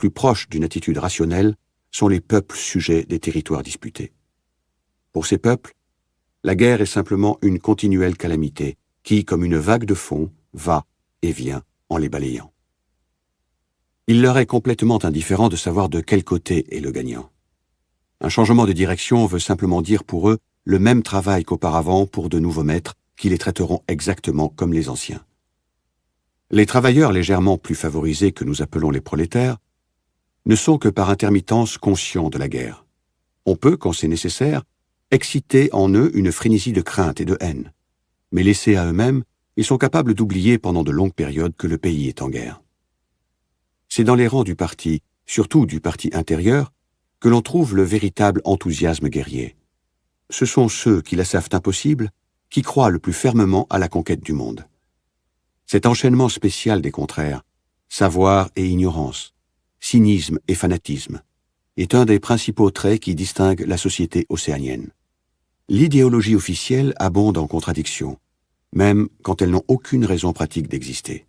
plus proches d'une attitude rationnelle, sont les peuples sujets des territoires disputés. Pour ces peuples, la guerre est simplement une continuelle calamité qui, comme une vague de fond, va et vient en les balayant. Il leur est complètement indifférent de savoir de quel côté est le gagnant. Un changement de direction veut simplement dire pour eux le même travail qu'auparavant pour de nouveaux maîtres qui les traiteront exactement comme les anciens. Les travailleurs légèrement plus favorisés que nous appelons les prolétaires ne sont que par intermittence conscients de la guerre. On peut, quand c'est nécessaire, exciter en eux une frénésie de crainte et de haine. Mais laissés à eux-mêmes, ils sont capables d'oublier pendant de longues périodes que le pays est en guerre. C'est dans les rangs du parti, surtout du parti intérieur, que l'on trouve le véritable enthousiasme guerrier. Ce sont ceux qui la savent impossible, qui croient le plus fermement à la conquête du monde. Cet enchaînement spécial des contraires, savoir et ignorance, cynisme et fanatisme, est un des principaux traits qui distinguent la société océanienne. L'idéologie officielle abonde en contradictions, même quand elles n'ont aucune raison pratique d'exister.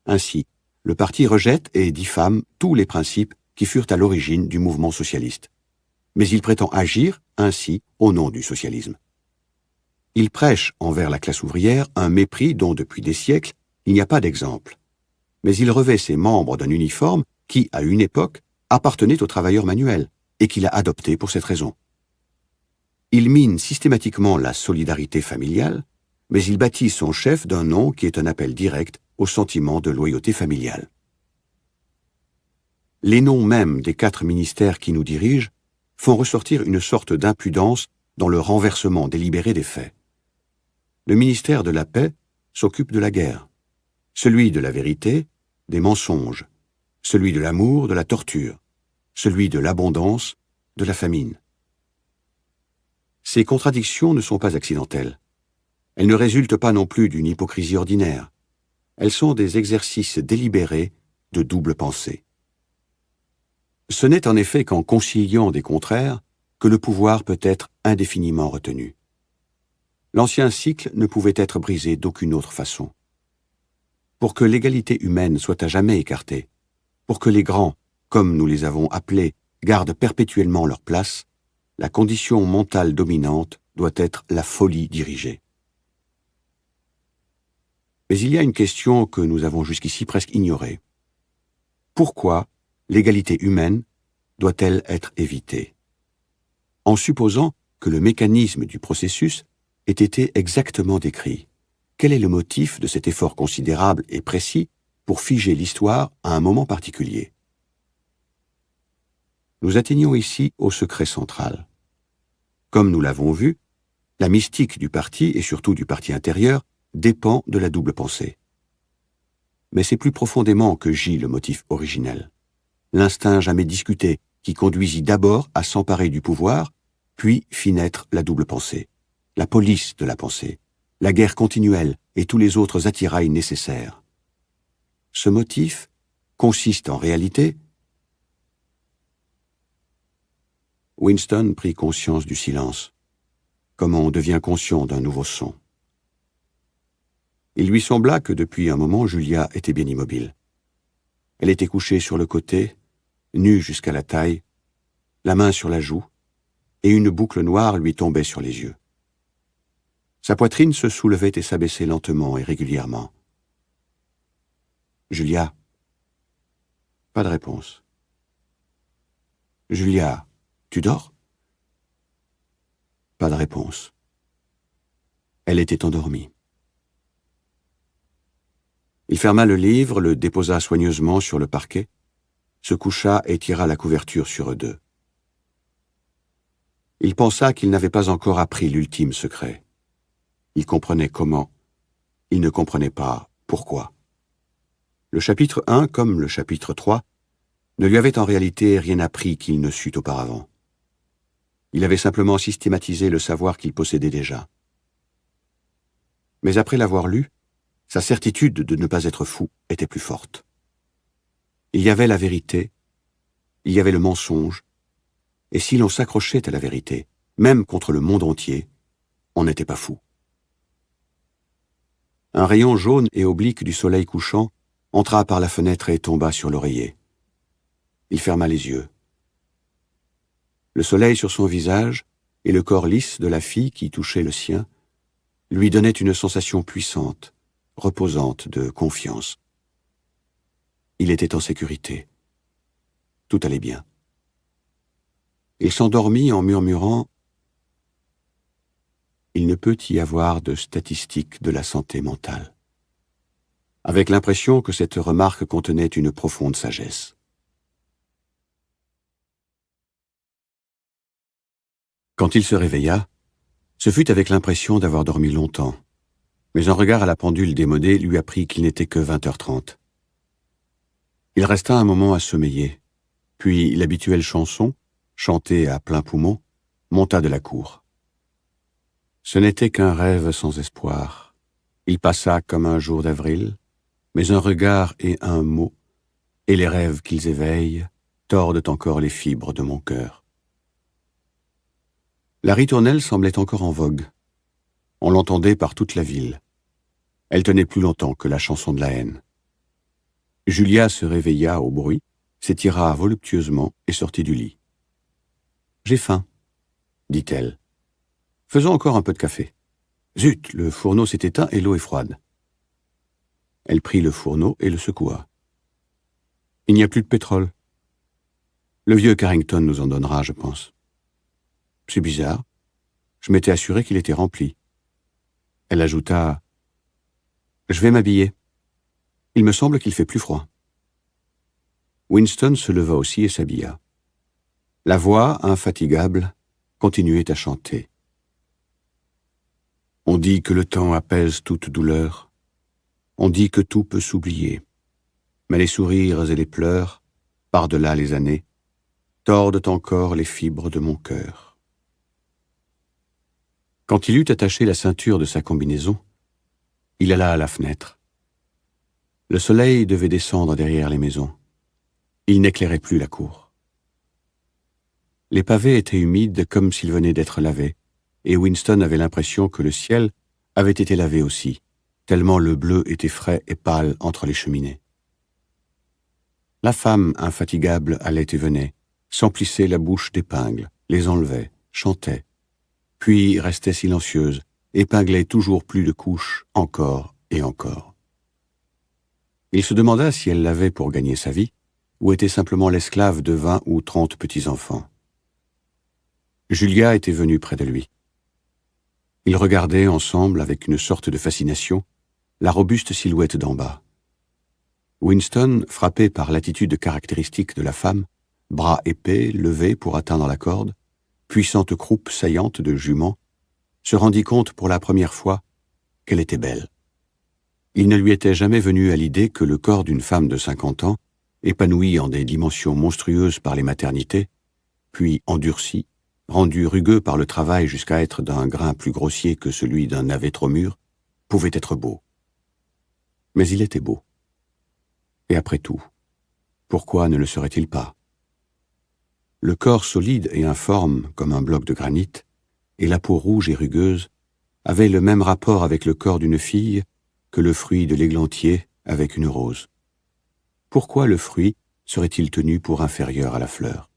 Ainsi, le parti rejette et diffame tous les principes qui furent à l'origine du mouvement socialiste. Mais il prétend agir ainsi au nom du socialisme. Il prêche envers la classe ouvrière un mépris dont depuis des siècles il n'y a pas d'exemple. Mais il revêt ses membres d'un uniforme qui, à une époque, appartenait aux travailleurs manuels et qu'il a adopté pour cette raison. Il mine systématiquement la solidarité familiale, mais il baptise son chef d'un nom qui est un appel direct au sentiment de loyauté familiale. Les noms mêmes des 4 ministères qui nous dirigent font ressortir une sorte d'impudence dans le renversement délibéré des faits. Le ministère de la paix s'occupe de la guerre, celui de la vérité, des mensonges, celui de l'amour, de la torture, celui de l'abondance, de la famine. Ces contradictions ne sont pas accidentelles. Elles ne résultent pas non plus d'une hypocrisie ordinaire. Elles sont des exercices délibérés de double pensée. Ce n'est en effet qu'en conciliant des contraires que le pouvoir peut être indéfiniment retenu. L'ancien cycle ne pouvait être brisé d'aucune autre façon. Pour que l'égalité humaine soit à jamais écartée, pour que les grands, comme nous les avons appelés, gardent perpétuellement leur place, la condition mentale dominante doit être la folie dirigée. Mais il y a une question que nous avons jusqu'ici presque ignorée. Pourquoi l'égalité humaine doit-elle être évitée? En supposant que le mécanisme du processus ait été exactement décrit, quel est le motif de cet effort considérable et précis pour figer l'histoire à un moment particulier? Nous atteignons ici au secret central. Comme nous l'avons vu, la mystique du parti, et surtout du parti intérieur, dépend de la double pensée. Mais c'est plus profondément que gît le motif originel. L'instinct jamais discuté, qui conduisit d'abord à s'emparer du pouvoir, puis fit naître la double pensée, la police de la pensée, la guerre continuelle et tous les autres attirails nécessaires. Ce motif consiste en réalité... Winston prit conscience du silence, comme on devient conscient d'un nouveau son. Il lui sembla que depuis un moment Julia était bien immobile. Elle était couchée sur le côté, nue jusqu'à la taille, la main sur la joue, et une boucle noire lui tombait sur les yeux. Sa poitrine se soulevait et s'abaissait lentement et régulièrement. « Julia. » Pas de réponse. « Julia, tu dors ?» Pas de réponse. Elle était endormie. Il ferma le livre, le déposa soigneusement sur le parquet, se coucha et tira la couverture sur eux deux. Il pensa qu'il n'avait pas encore appris l'ultime secret. Il comprenait comment, il ne comprenait pas pourquoi. Le chapitre 1, comme le chapitre 3, ne lui avait en réalité rien appris qu'il ne sût auparavant. Il avait simplement systématisé le savoir qu'il possédait déjà. Mais après l'avoir lu, sa certitude de ne pas être fou était plus forte. Il y avait la vérité, il y avait le mensonge, et si l'on s'accrochait à la vérité, même contre le monde entier, on n'était pas fou. Un rayon jaune et oblique du soleil couchant entra par la fenêtre et tomba sur l'oreiller. Il ferma les yeux. Le soleil sur son visage et le corps lisse de la fille qui touchait le sien lui donnaient une sensation puissante, reposante de confiance. Il était en sécurité. Tout allait bien. Il s'endormit en murmurant « Il ne peut y avoir de statistiques de la santé mentale », avec l'impression que cette remarque contenait une profonde sagesse. Quand il se réveilla, ce fut avec l'impression d'avoir dormi longtemps, mais un regard à la pendule démodée lui apprit qu'il n'était que 20h30. Il resta un moment à sommeiller, puis l'habituelle chanson, chantée à plein poumon, monta de la cour. Ce n'était qu'un rêve sans espoir. Il passa comme un jour d'avril, mais un regard et un mot, et les rêves qu'ils éveillent, tordent encore les fibres de mon cœur. La ritournelle semblait encore en vogue. On l'entendait par toute la ville. Elle tenait plus longtemps que la chanson de la haine. Julia se réveilla au bruit, s'étira voluptueusement et sortit du lit. « J'ai faim, » dit-elle. « Faisons encore un peu de café. Zut, le fourneau s'est éteint et l'eau est froide. » Elle prit le fourneau et le secoua. « Il n'y a plus de pétrole. Le vieux Carrington nous en donnera, je pense. » C'est bizarre. Je m'étais assuré qu'il était rempli. Elle ajouta « Je vais m'habiller. Il me semble qu'il fait plus froid. » Winston se leva aussi et s'habilla. La voix, infatigable, continuait à chanter. On dit que le temps apaise toute douleur. On dit que tout peut s'oublier. Mais les sourires et les pleurs, par-delà les années, tordent encore les fibres de mon cœur. Quand il eut attaché la ceinture de sa combinaison, il alla à la fenêtre. Le soleil devait descendre derrière les maisons. Il n'éclairait plus la cour. Les pavés étaient humides comme s'ils venaient d'être lavés, et Winston avait l'impression que le ciel avait été lavé aussi, tellement le bleu était frais et pâle entre les cheminées. La femme infatigable allait et venait, s'emplissait la bouche d'épingles, les enlevait, chantait, puis restait silencieuse, épinglait toujours plus de couches, encore et encore. Il se demanda si elle l'avait pour gagner sa vie, ou était simplement l'esclave de 20 ou 30 petits-enfants. Julia était venue près de lui. Ils regardaient ensemble, avec une sorte de fascination, la robuste silhouette d'en bas. Winston, frappé par l'attitude caractéristique de la femme, bras épais, levés pour atteindre la corde, puissante croupe saillante de jument, se rendit compte pour la première fois qu'elle était belle. Il ne lui était jamais venu à l'idée que le corps d'une femme de 50 ans, épanoui en des dimensions monstrueuses par les maternités, puis endurci, rendu rugueux par le travail jusqu'à être d'un grain plus grossier que celui d'un navet trop mûr, pouvait être beau. Mais il était beau. Et après tout, pourquoi ne le serait-il pas? Le corps solide et informe comme un bloc de granit, et la peau rouge et rugueuse, avaient le même rapport avec le corps d'une fille que le fruit de l'églantier avec une rose. Pourquoi le fruit serait-il tenu pour inférieur à la fleur?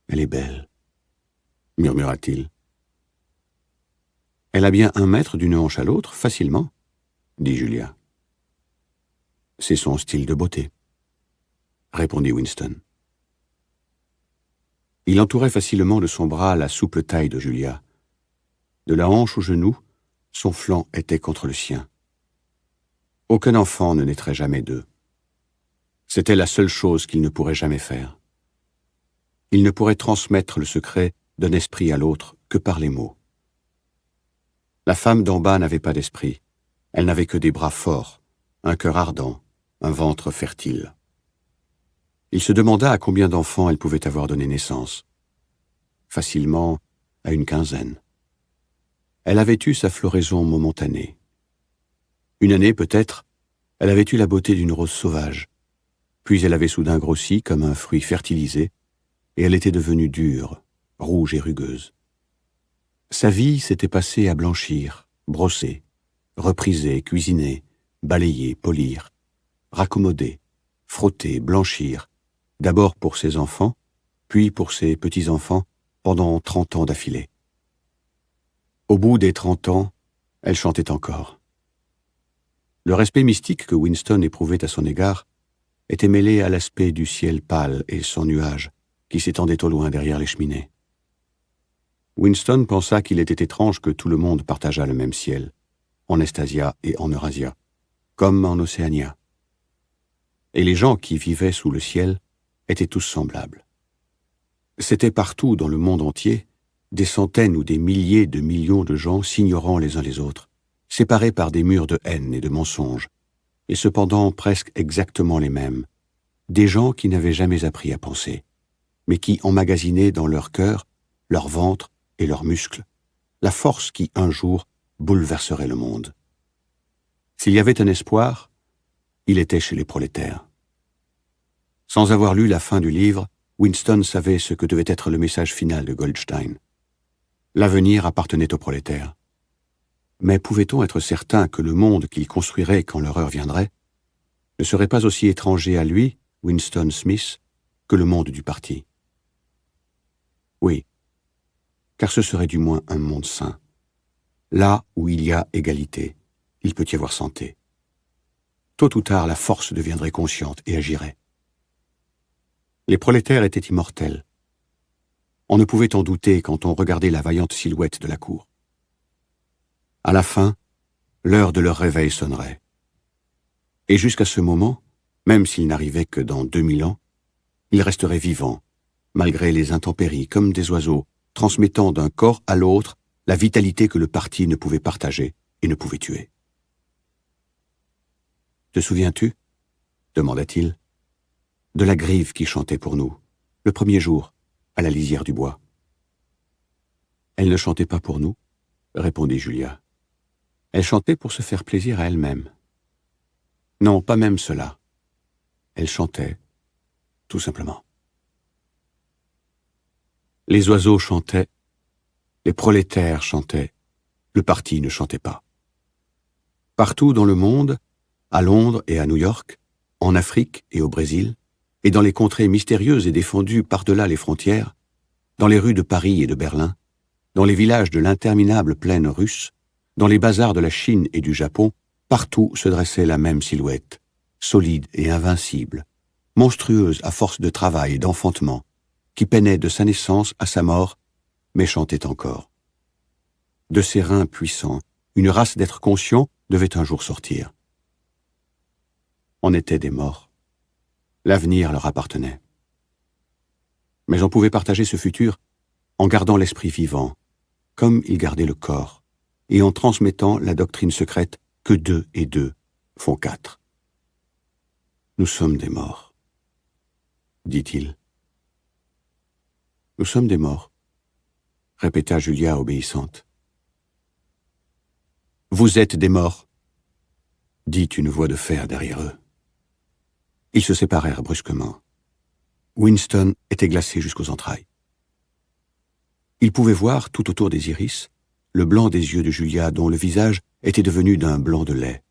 « Elle est belle, » murmura-t-il. « Elle a bien 1 mètre d'une hanche à l'autre, facilement, » dit Julia. « C'est son style de beauté, » répondit Winston. Il entourait facilement de son bras la souple taille de Julia. De la hanche au genou, son flanc était contre le sien. Aucun enfant ne naîtrait jamais d'eux. C'était la seule chose qu'il ne pourrait jamais faire. Il ne pourrait transmettre le secret d'un esprit à l'autre que par les mots. La femme d'en bas n'avait pas d'esprit. Elle n'avait que des bras forts, un cœur ardent, un ventre fertile. Il se demanda à combien d'enfants elle pouvait avoir donné naissance. Facilement à une 15aine. Elle avait eu sa floraison momentanée. Une année, peut-être, elle avait eu la beauté d'une rose sauvage. Puis elle avait soudain grossi comme un fruit fertilisé, et elle était devenue dure, rouge et rugueuse. Sa vie s'était passée à blanchir, brosser, repriser, cuisiner, balayer, polir, raccommoder, frotter, blanchir, d'abord pour ses enfants, puis pour ses petits-enfants, pendant 30 ans d'affilée. Au bout des 30 ans, elle chantait encore. Le respect mystique que Winston éprouvait à son égard était mêlé à l'aspect du ciel pâle et sans nuages qui s'étendait au loin derrière les cheminées. Winston pensa qu'il était étrange que tout le monde partageât le même ciel, en Estasia et en Eurasia, comme en Océania. Et les gens qui vivaient sous le ciel étaient tous semblables. C'était partout dans le monde entier des centaines ou des milliers de millions de gens s'ignorant les uns les autres, séparés par des murs de haine et de mensonges, et cependant presque exactement les mêmes, des gens qui n'avaient jamais appris à penser, mais qui emmagasinaient dans leur cœur, leur ventre et leurs muscles la force qui, un jour, bouleverserait le monde. S'il y avait un espoir, il était chez les prolétaires. Sans avoir lu la fin du livre, Winston savait ce que devait être le message final de Goldstein. L'avenir appartenait aux prolétaires. Mais pouvait-on être certain que le monde qu'il construirait quand leur heure viendrait ne serait pas aussi étranger à lui, Winston Smith, que le monde du parti? Oui, car ce serait du moins un monde sain. Là où il y a égalité, il peut y avoir santé. Tôt ou tard, la force deviendrait consciente et agirait. Les prolétaires étaient immortels. On ne pouvait en douter quand on regardait la vaillante silhouette de la cour. À la fin, l'heure de leur réveil sonnerait. Et jusqu'à ce moment, même s'il n'arrivait que dans 2000 ans, ils resteraient vivants, malgré les intempéries, comme des oiseaux, transmettant d'un corps à l'autre la vitalité que le parti ne pouvait partager et ne pouvait tuer. « Te souviens-tu, demanda-t-il, de la grive qui chantait pour nous, le premier jour, à la lisière du bois? » Elle ne chantait pas pour nous, répondit Julia. Elle chantait pour se faire plaisir à elle-même. Non, pas même cela. Elle chantait, tout simplement. Les oiseaux chantaient, les prolétaires chantaient, le parti ne chantait pas. Partout dans le monde, à Londres et à New York, en Afrique et au Brésil, et dans les contrées mystérieuses et défendues par-delà les frontières, dans les rues de Paris et de Berlin, dans les villages de l'interminable plaine russe, dans les bazars de la Chine et du Japon, partout se dressait la même silhouette, solide et invincible, monstrueuse à force de travail et d'enfantement, qui peinait de sa naissance à sa mort, mais chantait encore. De ses reins puissants, une race d'êtres conscients devait un jour sortir. On était des morts. L'avenir leur appartenait. Mais on pouvait partager ce futur en gardant l'esprit vivant, comme ils gardaient le corps, et en transmettant la doctrine secrète que 2 et 2 font 4. Nous sommes des morts, dit-il. Nous sommes des morts, répéta Julia obéissante. Vous êtes des morts, dit une voix de fer derrière eux. Ils se séparèrent brusquement. Winston était glacé jusqu'aux entrailles. Il pouvait voir, tout autour des iris, le blanc des yeux de Julia dont le visage était devenu d'un blanc de lait.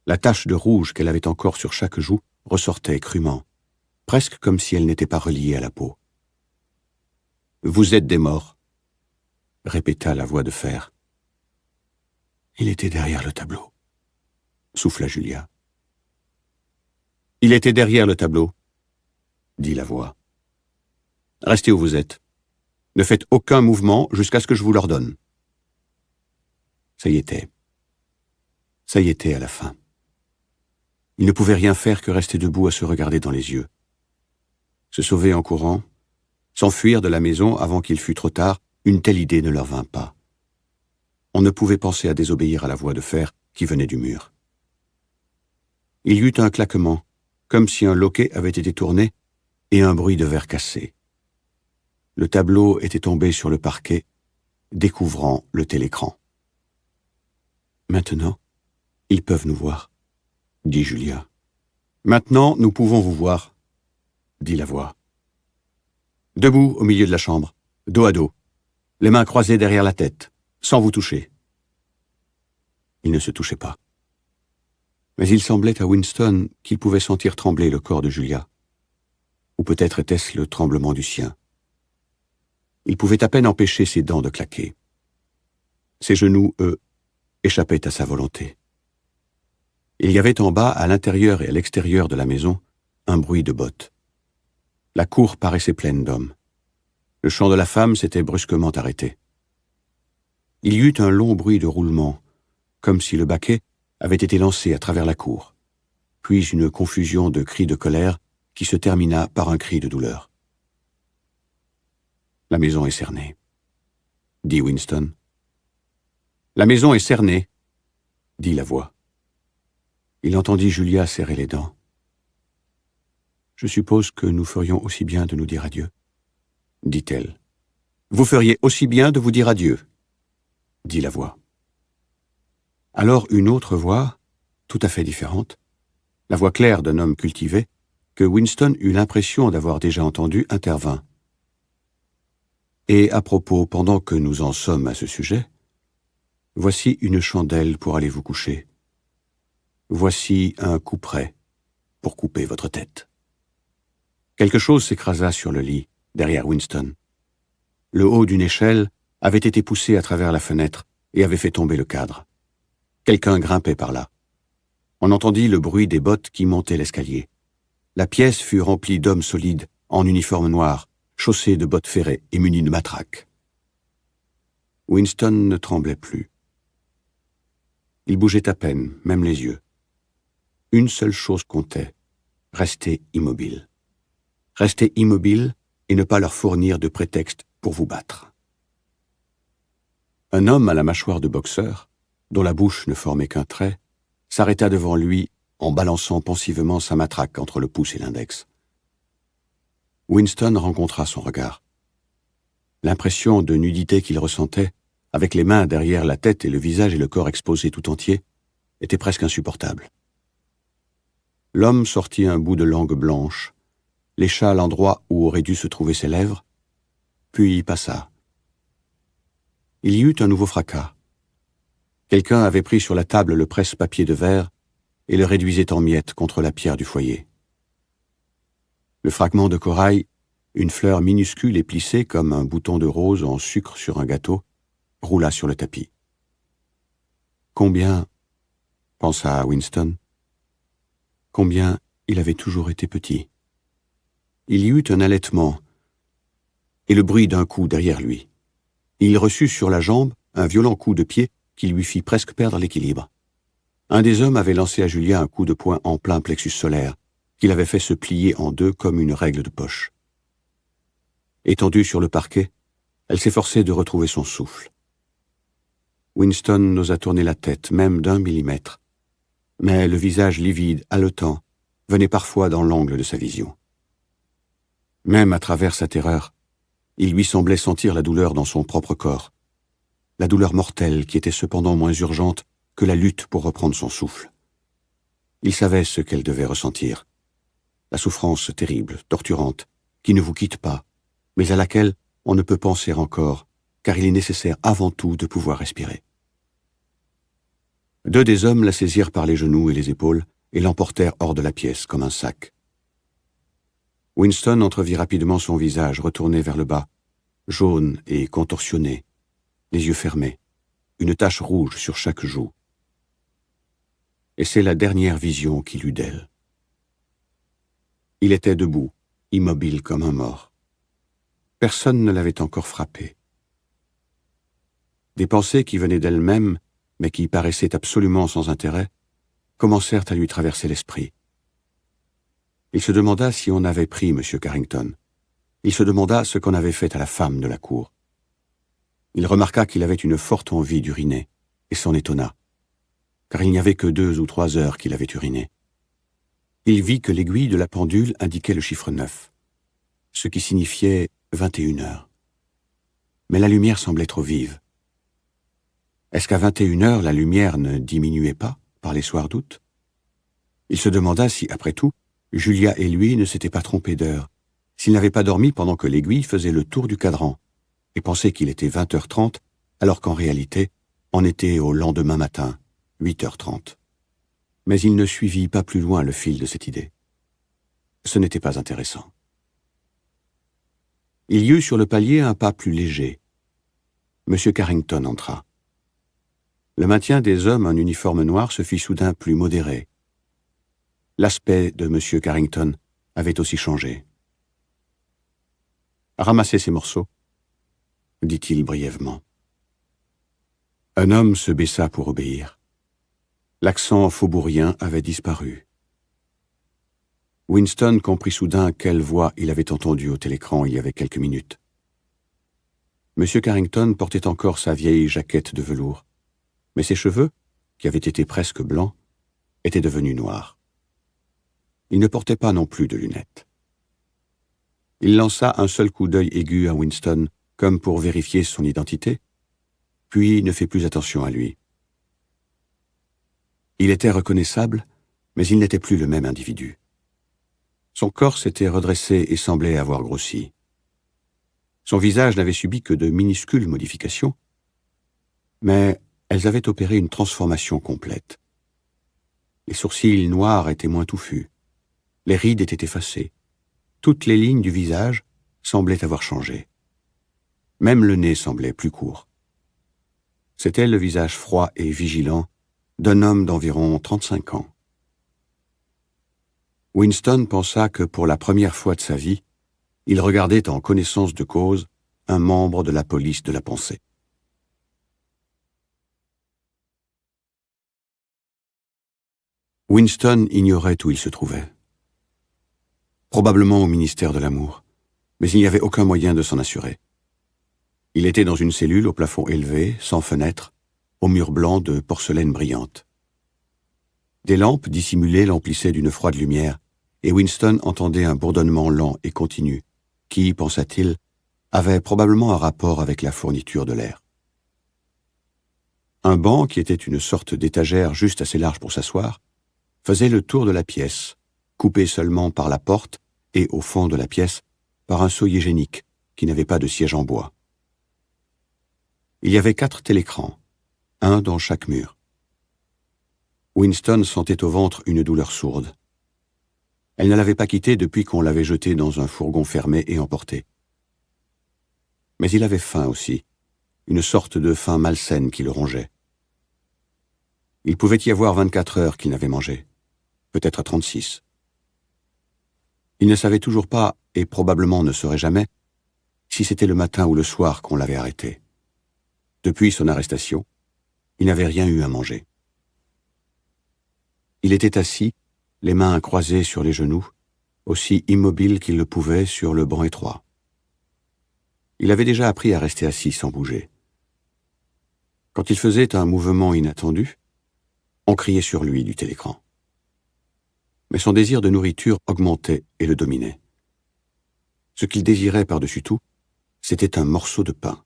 La tache de rouge qu'elle avait encore sur chaque joue ressortait crûment, presque comme si elle n'était pas reliée à la peau. « Vous êtes des morts », répéta la voix de fer. « Il était derrière le tableau », souffla Julia. « Il était derrière le tableau », dit la voix. « Restez où vous êtes. Ne faites aucun mouvement jusqu'à ce que je vous l'ordonne. » Ça y était. Ça y était à la fin. Il ne pouvait rien faire que rester debout à se regarder dans les yeux. Se sauver en courant, s'enfuir de la maison avant qu'il fût trop tard, une telle idée ne leur vint pas. On ne pouvait penser à désobéir à la voix de fer qui venait du mur. Il y eut un claquement, comme si un loquet avait été tourné, et un bruit de verre cassé. Le tableau était tombé sur le parquet, découvrant le télécran. « Maintenant, ils peuvent nous voir, » dit Julia. « Maintenant, nous pouvons vous voir, » dit la voix. Debout au milieu de la chambre, dos à dos, les mains croisées derrière la tête, sans vous toucher. Ils ne se touchaient pas. Mais il semblait à Winston qu'il pouvait sentir trembler le corps de Julia. Ou peut-être était-ce le tremblement du sien. Il pouvait à peine empêcher ses dents de claquer. Ses genoux, eux, échappaient à sa volonté. Il y avait en bas, à l'intérieur et à l'extérieur de la maison, un bruit de bottes. La cour paraissait pleine d'hommes. Le chant de la femme s'était brusquement arrêté. Il y eut un long bruit de roulement, comme si le baquet avait été lancé à travers la cour, puis une confusion de cris de colère qui se termina par un cri de douleur. « La maison est cernée, » dit Winston. « La maison est cernée, » dit la voix. Il entendit Julia serrer les dents. « Je suppose que nous ferions aussi bien de nous dire adieu, » dit-elle. « Vous feriez aussi bien de vous dire adieu, » dit la voix. Alors une autre voix, tout à fait différente, la voix claire d'un homme cultivé, que Winston eut l'impression d'avoir déjà entendu, intervint. « Et à propos, pendant que nous en sommes à ce sujet, voici une chandelle pour aller vous coucher. Voici un couperet pour couper votre tête. » Quelque chose s'écrasa sur le lit, derrière Winston. Le haut d'une échelle avait été poussé à travers la fenêtre et avait fait tomber le cadre. Quelqu'un grimpait par là. On entendit le bruit des bottes qui montaient l'escalier. La pièce fut remplie d'hommes solides, en uniforme noir, chaussés de bottes ferrées et munis de matraques. Winston ne tremblait plus. Il bougeait à peine, même les yeux. Une seule chose comptait, rester immobile. Rester immobile et ne pas leur fournir de prétexte pour vous battre. Un homme à la mâchoire de boxeur, dont la bouche ne formait qu'un trait, s'arrêta devant lui en balançant pensivement sa matraque entre le pouce et l'index. Winston rencontra son regard. L'impression de nudité qu'il ressentait, avec les mains derrière la tête et le visage et le corps exposés tout entier, était presque insupportable. L'homme sortit un bout de langue blanche, lécha l'endroit où auraient dû se trouver ses lèvres, puis y passa. Il y eut un nouveau fracas. Quelqu'un avait pris sur la table le presse-papier de verre et le réduisait en miettes contre la pierre du foyer. Le fragment de corail, une fleur minuscule et plissée comme un bouton de rose en sucre sur un gâteau, roula sur le tapis. Combien, pensa Winston, combien il avait toujours été petit. Il y eut un halètement et le bruit d'un coup derrière lui. Il reçut sur la jambe un violent coup de pied qui lui fit presque perdre l'équilibre. Un des hommes avait lancé à Julia un coup de poing en plein plexus solaire, qu'il avait fait se plier en deux comme une règle de poche. Étendue sur le parquet, elle s'efforçait de retrouver son souffle. Winston n'osa tourner la tête, même d'1 millimètre, mais le visage livide, haletant, venait parfois dans l'angle de sa vision. Même à travers sa terreur, il lui semblait sentir la douleur dans son propre corps, la douleur mortelle qui était cependant moins urgente que la lutte pour reprendre son souffle. Il savait ce qu'elle devait ressentir, la souffrance terrible, torturante, qui ne vous quitte pas, mais à laquelle on ne peut penser encore, car il est nécessaire avant tout de pouvoir respirer. Deux des hommes la saisirent par les genoux et les épaules et l'emportèrent hors de la pièce comme un sac. Winston entrevit rapidement son visage retourné vers le bas, jaune et contorsionné, les yeux fermés, une tache rouge sur chaque joue. Et c'est la dernière vision qu'il eut d'elle. Il était debout, immobile comme un mort. Personne ne l'avait encore frappé. Des pensées qui venaient d'elle-même, mais qui paraissaient absolument sans intérêt, commencèrent à lui traverser l'esprit. Il se demanda si on avait pris M. Carrington. Il se demanda ce qu'on avait fait à la femme de la cour. Il remarqua qu'il avait une forte envie d'uriner, et s'en étonna, car il n'y avait que 2 ou 3 heures qu'il avait uriné. Il vit que l'aiguille de la pendule indiquait le chiffre 9, ce qui signifiait 21 heures. Mais la lumière semblait trop vive. Est-ce qu'à 21 heures, la lumière ne diminuait pas par les soirs d'août? Il se demanda si, après tout, Julia et lui ne s'étaient pas trompés d'heure, s'ils n'avaient pas dormi pendant que l'aiguille faisait le tour du cadran, et pensait qu'il était 20h30, alors qu'en réalité, on était au lendemain matin, 8h30. Mais il ne suivit pas plus loin le fil de cette idée. Ce n'était pas intéressant. Il y eut sur le palier un pas plus léger. M. Carrington entra. Le maintien des hommes en uniforme noir se fit soudain plus modéré. L'aspect de M. Carrington avait aussi changé. « Ramassez ces morceaux », dit-il brièvement. Un homme se baissa pour obéir. L'accent faubourien avait disparu. Winston comprit soudain quelle voix il avait entendue au télécran il y avait quelques minutes. M. Carrington portait encore sa vieille jaquette de velours, mais ses cheveux, qui avaient été presque blancs, étaient devenus noirs. Il ne portait pas non plus de lunettes. Il lança un seul coup d'œil aigu à Winston, comme pour vérifier son identité, puis ne fit plus attention à lui. Il était reconnaissable, mais il n'était plus le même individu. Son corps s'était redressé et semblait avoir grossi. Son visage n'avait subi que de minuscules modifications, mais elles avaient opéré une transformation complète. Les sourcils noirs étaient moins touffus, les rides étaient effacées, toutes les lignes du visage semblaient avoir changé. Même le nez semblait plus court. C'était le visage froid et vigilant d'un homme d'environ 35 ans. Winston pensa que pour la première fois de sa vie, il regardait en connaissance de cause un membre de la police de la pensée. Winston ignorait où il se trouvait. Probablement au ministère de l'Amour, mais il n'y avait aucun moyen de s'en assurer. Il était dans une cellule au plafond élevé, sans fenêtre, aux murs blancs de porcelaine brillante. Des lampes dissimulées l'emplissaient d'une froide lumière, et Winston entendait un bourdonnement lent et continu, qui, pensa-t-il, avait probablement un rapport avec la fourniture de l'air. Un banc, qui était une sorte d'étagère juste assez large pour s'asseoir, faisait le tour de la pièce, coupé seulement par la porte et, au fond de la pièce, par un seau hygiénique qui n'avait pas de siège en bois. Il y avait 4 télécrans, un dans chaque mur. Winston sentait au ventre une douleur sourde. Elle ne l'avait pas quitté depuis qu'on l'avait jeté dans un fourgon fermé et emporté. Mais il avait faim aussi, une sorte de faim malsaine qui le rongeait. Il pouvait y avoir 24 heures qu'il n'avait mangé, peut-être 36. Il ne savait toujours pas, et probablement ne saurait jamais, si c'était le matin ou le soir qu'on l'avait arrêté. Depuis son arrestation, il n'avait rien eu à manger. Il était assis, les mains croisées sur les genoux, aussi immobile qu'il le pouvait sur le banc étroit. Il avait déjà appris à rester assis sans bouger. Quand il faisait un mouvement inattendu, on criait sur lui du télécran. Mais son désir de nourriture augmentait et le dominait. Ce qu'il désirait par-dessus tout, c'était un morceau de pain.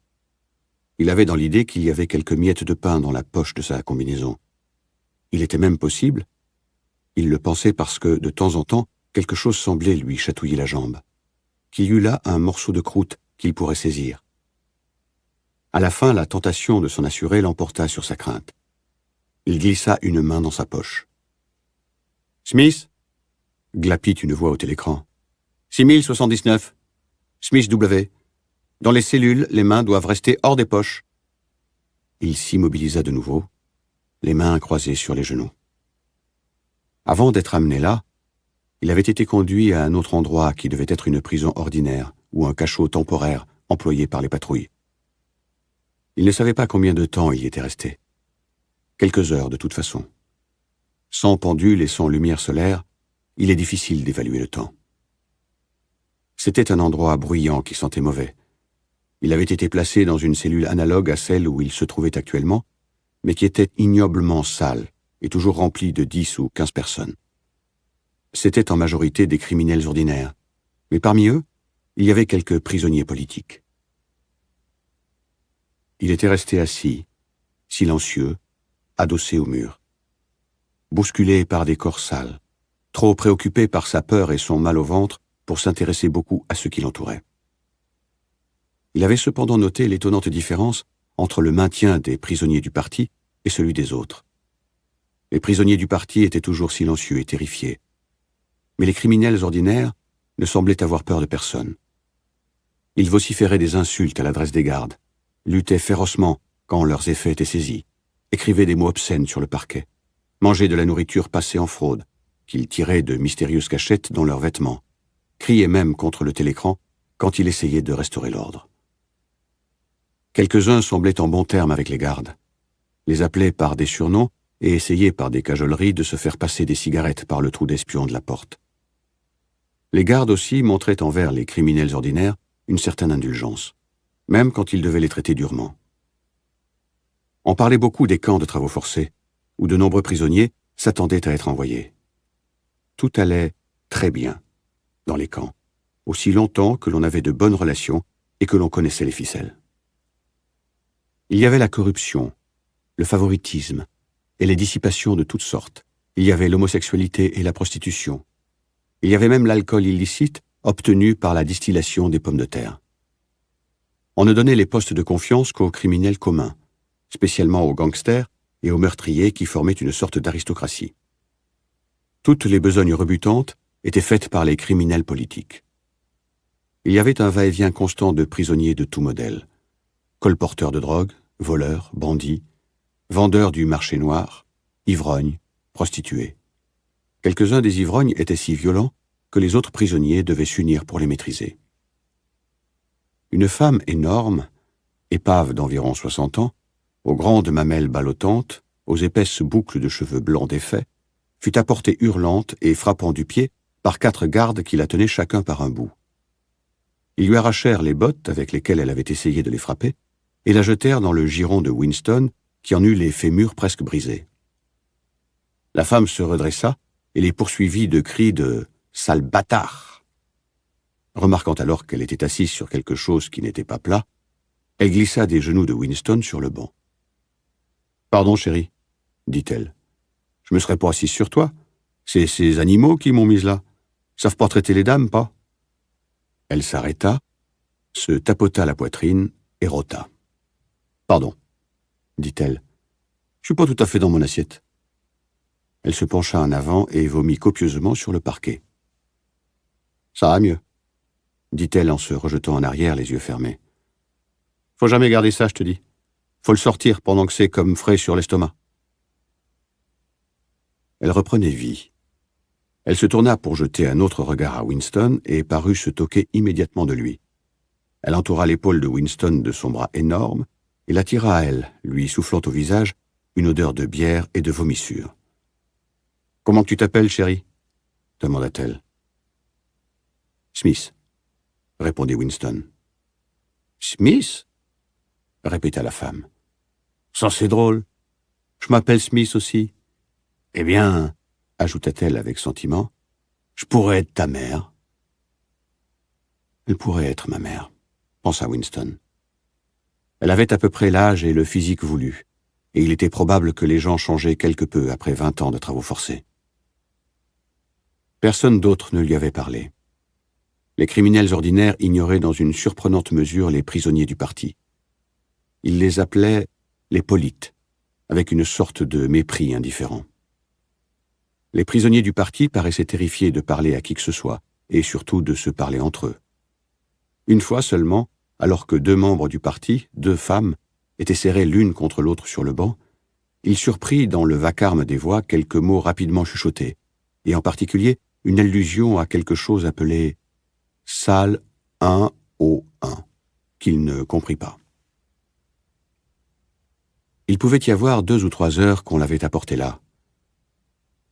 Il avait dans l'idée qu'il y avait quelques miettes de pain dans la poche de sa combinaison. Il était même possible, il le pensait parce que, de temps en temps, quelque chose semblait lui chatouiller la jambe, qu'il y eût là un morceau de croûte qu'il pourrait saisir. À la fin, la tentation de s'en assurer l'emporta sur sa crainte. Il glissa une main dans sa poche. « Smith » glapit une voix au télécran. « 6079. Smith W. Dans les cellules, les mains doivent rester hors des poches. » Il s'immobilisa de nouveau, les mains croisées sur les genoux. Avant d'être amené là, il avait été conduit à un autre endroit qui devait être une prison ordinaire ou un cachot temporaire employé par les patrouilles. Il ne savait pas combien de temps il y était resté. Quelques heures de toute façon. Sans pendule et sans lumière solaire, il est difficile d'évaluer le temps. C'était un endroit bruyant qui sentait mauvais. Il avait été placé dans une cellule analogue à celle où il se trouvait actuellement, mais qui était ignoblement sale et toujours remplie de 10 ou 15 personnes. C'étaient en majorité des criminels ordinaires, mais parmi eux, il y avait quelques prisonniers politiques. Il était resté assis, silencieux, adossé au mur. Bousculé par des corps sales, trop préoccupé par sa peur et son mal au ventre pour s'intéresser beaucoup à ce qui l'entourait. Il avait cependant noté l'étonnante différence entre le maintien des prisonniers du parti et celui des autres. Les prisonniers du parti étaient toujours silencieux et terrifiés. Mais les criminels ordinaires ne semblaient avoir peur de personne. Ils vociféraient des insultes à l'adresse des gardes, luttaient férocement quand leurs effets étaient saisis, écrivaient des mots obscènes sur le parquet, mangeaient de la nourriture passée en fraude, qu'ils tiraient de mystérieuses cachettes dans leurs vêtements, criaient même contre le télécran quand il essayait de restaurer l'ordre. Quelques-uns semblaient en bons termes avec les gardes, les appelaient par des surnoms et essayaient par des cajoleries de se faire passer des cigarettes par le trou d'espion de la porte. Les gardes aussi montraient envers les criminels ordinaires une certaine indulgence, même quand ils devaient les traiter durement. On parlait beaucoup des camps de travaux forcés, où de nombreux prisonniers s'attendaient à être envoyés. Tout allait très bien dans les camps, aussi longtemps que l'on avait de bonnes relations et que l'on connaissait les ficelles. Il y avait la corruption, le favoritisme et les dissipations de toutes sortes. Il y avait l'homosexualité et la prostitution. Il y avait même l'alcool illicite obtenu par la distillation des pommes de terre. On ne donnait les postes de confiance qu'aux criminels communs, spécialement aux gangsters et aux meurtriers qui formaient une sorte d'aristocratie. Toutes les besognes rebutantes étaient faites par les criminels politiques. Il y avait un va-et-vient constant de prisonniers de tout modèle, colporteurs de drogue, voleurs, bandits, vendeurs du marché noir, ivrognes, prostituées. Quelques-uns des ivrognes étaient si violents que les autres prisonniers devaient s'unir pour les maîtriser. Une femme énorme, épave d'environ 60 ans, aux grandes mamelles ballottantes, aux épaisses boucles de cheveux blancs défaits, fut apportée hurlante et frappant du pied par 4 gardes qui la tenaient chacun par un bout. Ils lui arrachèrent les bottes avec lesquelles elle avait essayé de les frapper et la jetèrent dans le giron de Winston qui en eut les fémurs presque brisés. La femme se redressa et les poursuivit de cris de « sale bâtard ». Remarquant alors qu'elle était assise sur quelque chose qui n'était pas plat, elle glissa des genoux de Winston sur le banc. « Pardon, chérie, » dit-elle. « Je me serais pas assise sur toi. C'est ces animaux qui m'ont mise là. Ils savent pas traiter les dames, pas ?» Elle s'arrêta, se tapota la poitrine et rota. « Pardon, » dit-elle. « Je suis pas tout à fait dans mon assiette. » Elle se pencha en avant et vomit copieusement sur le parquet. « Ça va mieux, » dit-elle en se rejetant en arrière, les yeux fermés. « Faut jamais garder ça, je te dis. Faut le sortir pendant que c'est comme frais sur l'estomac. » Elle reprenait vie. Elle se tourna pour jeter un autre regard à Winston et parut se toquer immédiatement de lui. Elle entoura l'épaule de Winston de son bras énorme et l'attira à elle, lui soufflant au visage une odeur de bière et de vomissure. « Comment tu t'appelles, chérie ?» demanda-t-elle. « Smith », répondit Winston. « Smith ?» répéta la femme. « Ça, c'est drôle. Je m'appelle Smith aussi. Eh bien, ajouta-t-elle avec sentiment, je pourrais être ta mère. » Elle pourrait être ma mère, pensa Winston. Elle avait à peu près l'âge et le physique voulu, et il était probable que les gens changeaient quelque peu après 20 ans de travaux forcés. Personne d'autre ne lui avait parlé. Les criminels ordinaires ignoraient dans une surprenante mesure les prisonniers du parti. Ils les appelaient les polites, avec une sorte de mépris indifférent. Les prisonniers du parti paraissaient terrifiés de parler à qui que ce soit, et surtout de se parler entre eux. Une fois seulement, alors que 2 membres du parti, 2 femmes, étaient serrées l'une contre l'autre sur le banc, il surprit dans le vacarme des voix quelques mots rapidement chuchotés, et en particulier une allusion à quelque chose appelé « salle 1O1 », qu'il ne comprit pas. Il pouvait y avoir 2 ou 3 heures qu'on l'avait apporté là.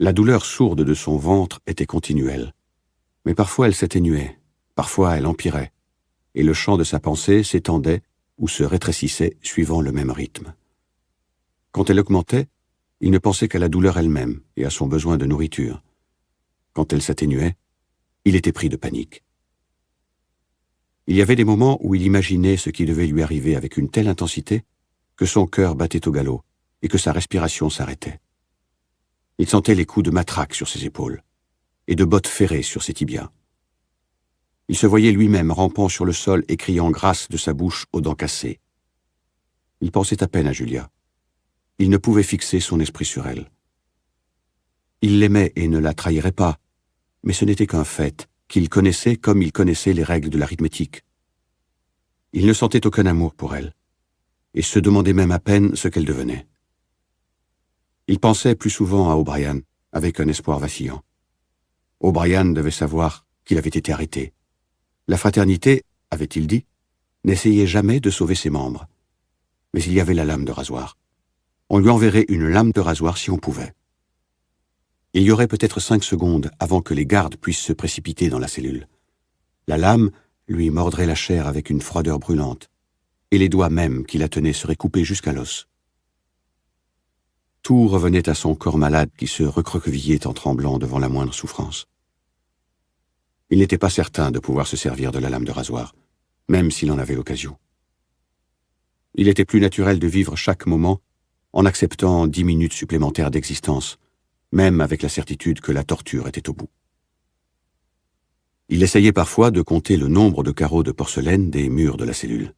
La douleur sourde de son ventre était continuelle, mais parfois elle s'atténuait, parfois elle empirait, et le champ de sa pensée s'étendait ou se rétrécissait suivant le même rythme. Quand elle augmentait, il ne pensait qu'à la douleur elle-même et à son besoin de nourriture. Quand elle s'atténuait, il était pris de panique. Il y avait des moments où il imaginait ce qui devait lui arriver avec une telle intensité que son cœur battait au galop et que sa respiration s'arrêtait. Il sentait les coups de matraque sur ses épaules et de bottes ferrées sur ses tibias. Il se voyait lui-même rampant sur le sol et criant grâce de sa bouche aux dents cassées. Il pensait à peine à Julia. Il ne pouvait fixer son esprit sur elle. Il l'aimait et ne la trahirait pas, mais ce n'était qu'un fait, qu'il connaissait comme il connaissait les règles de l'arithmétique. Il ne sentait aucun amour pour elle, et se demandait même à peine ce qu'elle devenait. Il pensait plus souvent à O'Brien, avec un espoir vacillant. O'Brien devait savoir qu'il avait été arrêté. La fraternité, avait-il dit, n'essayait jamais de sauver ses membres. Mais il y avait la lame de rasoir. On lui enverrait une lame de rasoir si on pouvait. Il y aurait peut-être 5 secondes avant que les gardes puissent se précipiter dans la cellule. La lame lui mordrait la chair avec une froideur brûlante, et les doigts même qui la tenaient seraient coupés jusqu'à l'os. Tout revenait à son corps malade qui se recroquevillait en tremblant devant la moindre souffrance. Il n'était pas certain de pouvoir se servir de la lame de rasoir, même s'il en avait l'occasion. Il était plus naturel de vivre chaque moment en acceptant 10 minutes supplémentaires d'existence, même avec la certitude que la torture était au bout. Il essayait parfois de compter le nombre de carreaux de porcelaine des murs de la cellule.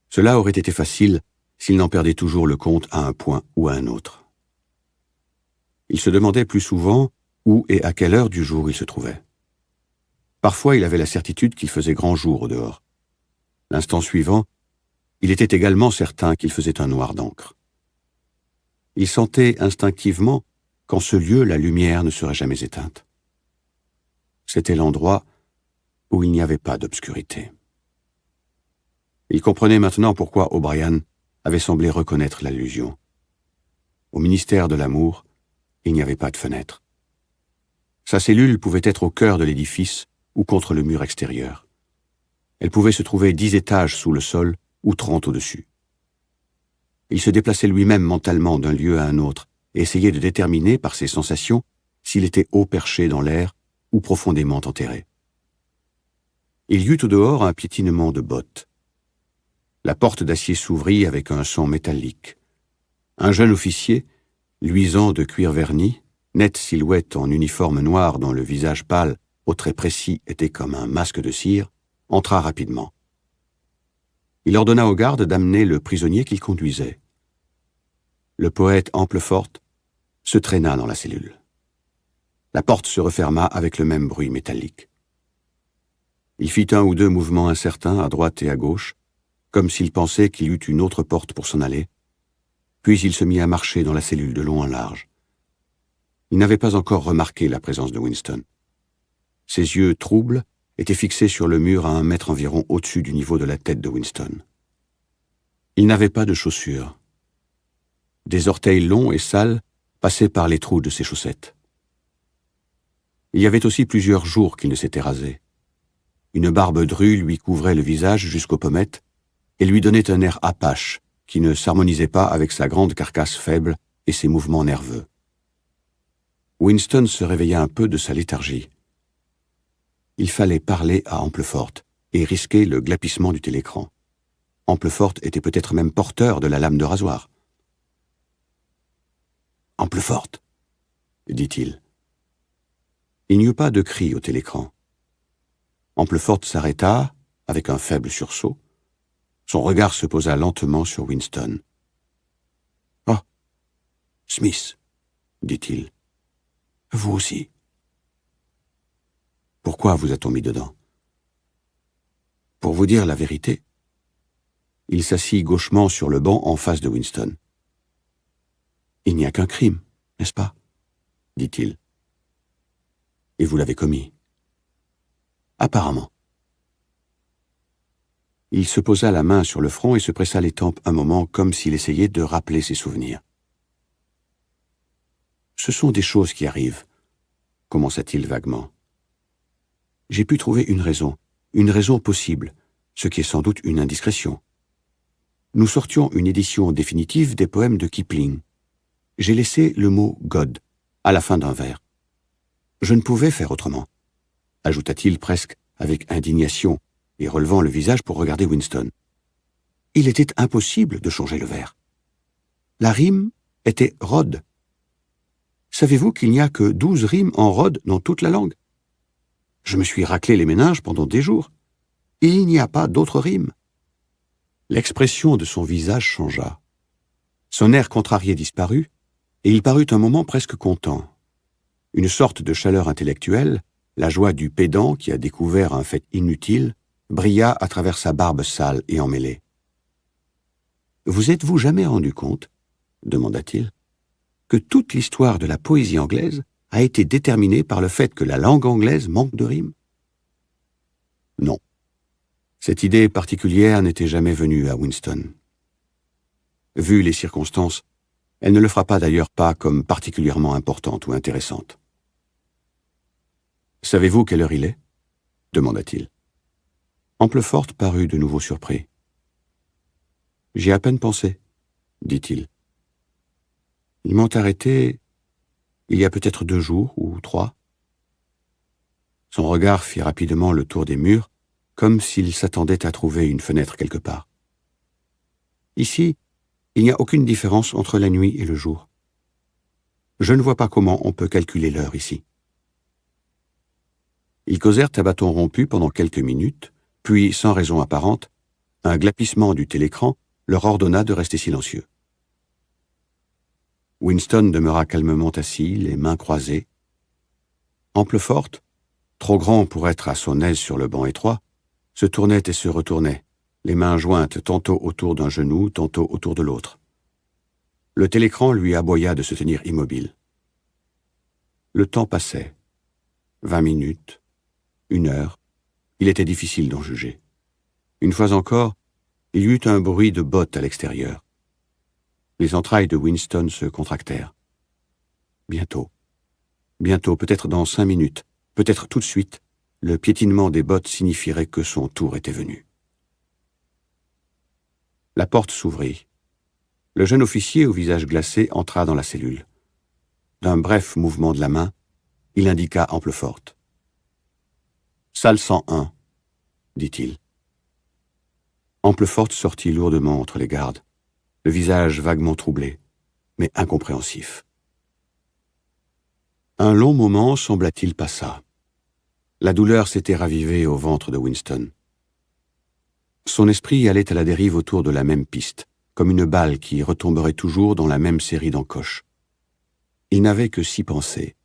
Cela aurait été facile s'il n'en perdait toujours le compte à un point ou à un autre. Il se demandait plus souvent où et à quelle heure du jour il se trouvait. Parfois, il avait la certitude qu'il faisait grand jour au dehors. L'instant suivant, il était également certain qu'il faisait un noir d'encre. Il sentait instinctivement qu'en ce lieu, la lumière ne serait jamais éteinte. C'était l'endroit où il n'y avait pas d'obscurité. Il comprenait maintenant pourquoi O'Brien avait semblé reconnaître l'allusion. Au ministère de l'amour, il n'y avait pas de fenêtre. Sa cellule pouvait être au cœur de l'édifice ou contre le mur extérieur. Elle pouvait se trouver 10 étages sous le sol ou 30 au-dessus. Il se déplaçait lui-même mentalement d'un lieu à un autre et essayait de déterminer par ses sensations s'il était haut perché dans l'air ou profondément enterré. Il y eut au dehors un piétinement de bottes. La porte d'acier s'ouvrit avec un son métallique. Un jeune officier, luisant de cuir verni, nette silhouette en uniforme noir dont le visage pâle, aux traits précis, était comme un masque de cire, entra rapidement. Il ordonna aux gardes d'amener le prisonnier qu'il conduisait. Le poète Amplefort se traîna dans la cellule. La porte se referma avec le même bruit métallique. Il fit 1 ou 2 mouvements incertains à droite et à gauche, comme s'il pensait qu'il y eût une autre porte pour s'en aller, puis il se mit à marcher dans la cellule de long en large. Il n'avait pas encore remarqué la présence de Winston. Ses yeux troubles étaient fixés sur le mur à 1 mètre environ au-dessus du niveau de la tête de Winston. Il n'avait pas de chaussures. Des orteils longs et sales passaient par les trous de ses chaussettes. Il y avait aussi plusieurs jours qu'il ne s'était rasé. Une barbe drue lui couvrait le visage jusqu'aux pommettes et lui donnait un air apache qui ne s'harmonisait pas avec sa grande carcasse faible et ses mouvements nerveux. Winston se réveilla un peu de sa léthargie. Il fallait parler à Amplefort et risquer le glapissement du télécran. Amplefort était peut-être même porteur de la lame de rasoir. « Amplefort !» dit-il. Il n'y eut pas de cri au télécran. Amplefort s'arrêta, avec un faible sursaut. Son regard se posa lentement sur Winston. « Oh, Smith, dit-il. Vous aussi. Pourquoi vous a-t-on mis dedans? Pour vous dire la vérité. » Il s'assit gauchement sur le banc en face de Winston. « Il n'y a qu'un crime, n'est-ce pas? Dit-il. Et vous l'avez commis. Apparemment. Il se posa la main sur le front et se pressa les tempes un moment comme s'il essayait de rappeler ses souvenirs. Ce sont des choses qui arrivent, commença-t-il vaguement. J'ai pu trouver une raison possible, ce qui est sans doute une indiscrétion. Nous sortions une édition définitive des poèmes de Kipling. J'ai laissé le mot « God » à la fin d'un vers. Je ne pouvais faire autrement, ajouta-t-il presque avec indignation et relevant le visage pour regarder Winston. Il était impossible de changer le vers. La rime était rode. Savez-vous qu'il n'y a que 12 rimes en rode dans toute la langue? Je me suis raclé les méninges pendant des jours. Il n'y a pas d'autres rimes. L'expression de son visage changea. Son air contrarié disparut, et il parut un moment presque content. Une sorte de chaleur intellectuelle, la joie du pédant qui a découvert un fait inutile, brilla à travers sa barbe sale et emmêlée. « Vous êtes-vous jamais rendu compte, demanda-t-il, que toute l'histoire de la poésie anglaise a été déterminée par le fait que la langue anglaise manque de rimes? » Non. Cette idée particulière n'était jamais venue à Winston. Vu les circonstances, elle ne le frappa d'ailleurs pas comme particulièrement importante ou intéressante. « Savez-vous quelle heure il est » demanda-t-il. Amplefort parut de nouveau surpris. « J'y ai à peine pensé, » dit-il. « Ils m'ont arrêté il y a peut-être 2 jours ou 3. » Son regard fit rapidement le tour des murs, comme s'il s'attendait à trouver une fenêtre quelque part. « Ici, il n'y a aucune différence entre la nuit et le jour. Je ne vois pas comment on peut calculer l'heure ici. » Ils causèrent à bâton rompu pendant quelques minutes, puis, sans raison apparente, un glapissement du télécran leur ordonna de rester silencieux. Winston demeura calmement assis, les mains croisées. Amplefort, trop grand pour être à son aise sur le banc étroit, se tournait et se retournait, les mains jointes tantôt autour d'un genou, tantôt autour de l'autre. Le télécran lui aboya de se tenir immobile. Le temps passait. 20 minutes, 1 heure, il était difficile d'en juger. Une fois encore, il y eut un bruit de bottes à l'extérieur. Les entrailles de Winston se contractèrent. Bientôt, peut-être dans 5 minutes, peut-être tout de suite, le piétinement des bottes signifierait que son tour était venu. La porte s'ouvrit. Le jeune officier au visage glacé entra dans la cellule. D'un bref mouvement de la main, il indiqua Amplefort. « Salle 101, » dit-il. Amplefort sortit lourdement entre les gardes, le visage vaguement troublé, mais incompréhensif. Un long moment, sembla-t-il, passa. La douleur s'était ravivée au ventre de Winston. Son esprit allait à la dérive autour de la même piste, comme une balle qui retomberait toujours dans la même série d'encoches. Il n'avait que 6 pensées.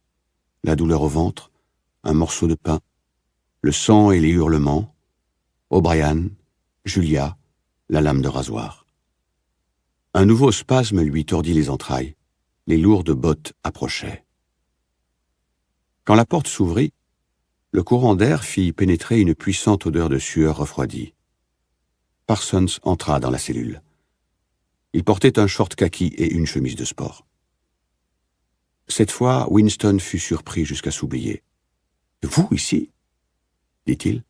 La douleur au ventre, un morceau de pain, le sang et les hurlements, O'Brien, Julia, la lame de rasoir. Un nouveau spasme lui tordit les entrailles. Les lourdes bottes approchaient. Quand la porte s'ouvrit, le courant d'air fit pénétrer une puissante odeur de sueur refroidie. Parsons entra dans la cellule. Il portait un short kaki et une chemise de sport. Cette fois, Winston fut surpris jusqu'à s'oublier. « Vous, ici ?» dit-il.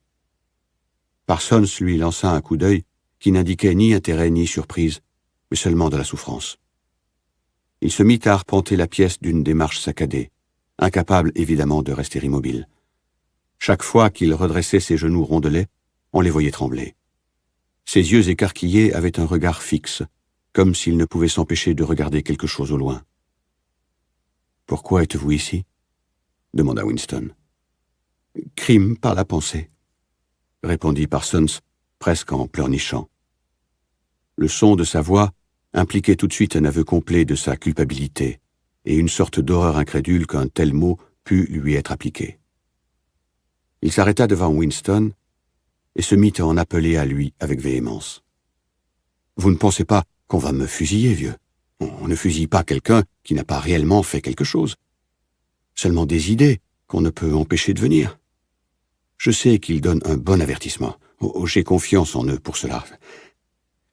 Parsons lui lança un coup d'œil qui n'indiquait ni intérêt ni surprise, mais seulement de la souffrance. Il se mit à arpenter la pièce d'une démarche saccadée, incapable évidemment de rester immobile. Chaque fois qu'il redressait ses genoux rondelets, on les voyait trembler. Ses yeux écarquillés avaient un regard fixe, comme s'il ne pouvait s'empêcher de regarder quelque chose au loin. « Pourquoi êtes-vous ici ?» demanda Winston. « Crime par la pensée », répondit Parsons, presque en pleurnichant. Le son de sa voix impliquait tout de suite un aveu complet de sa culpabilité et une sorte d'horreur incrédule qu'un tel mot pût lui être appliqué. Il s'arrêta devant Winston et se mit à en appeler à lui avec véhémence. « Vous ne pensez pas qu'on va me fusiller, vieux? On ne fusille pas quelqu'un qui n'a pas réellement fait quelque chose. Seulement des idées qu'on ne peut empêcher de venir. Je sais qu'ils donnent un bon avertissement. Oh, j'ai confiance en eux pour cela.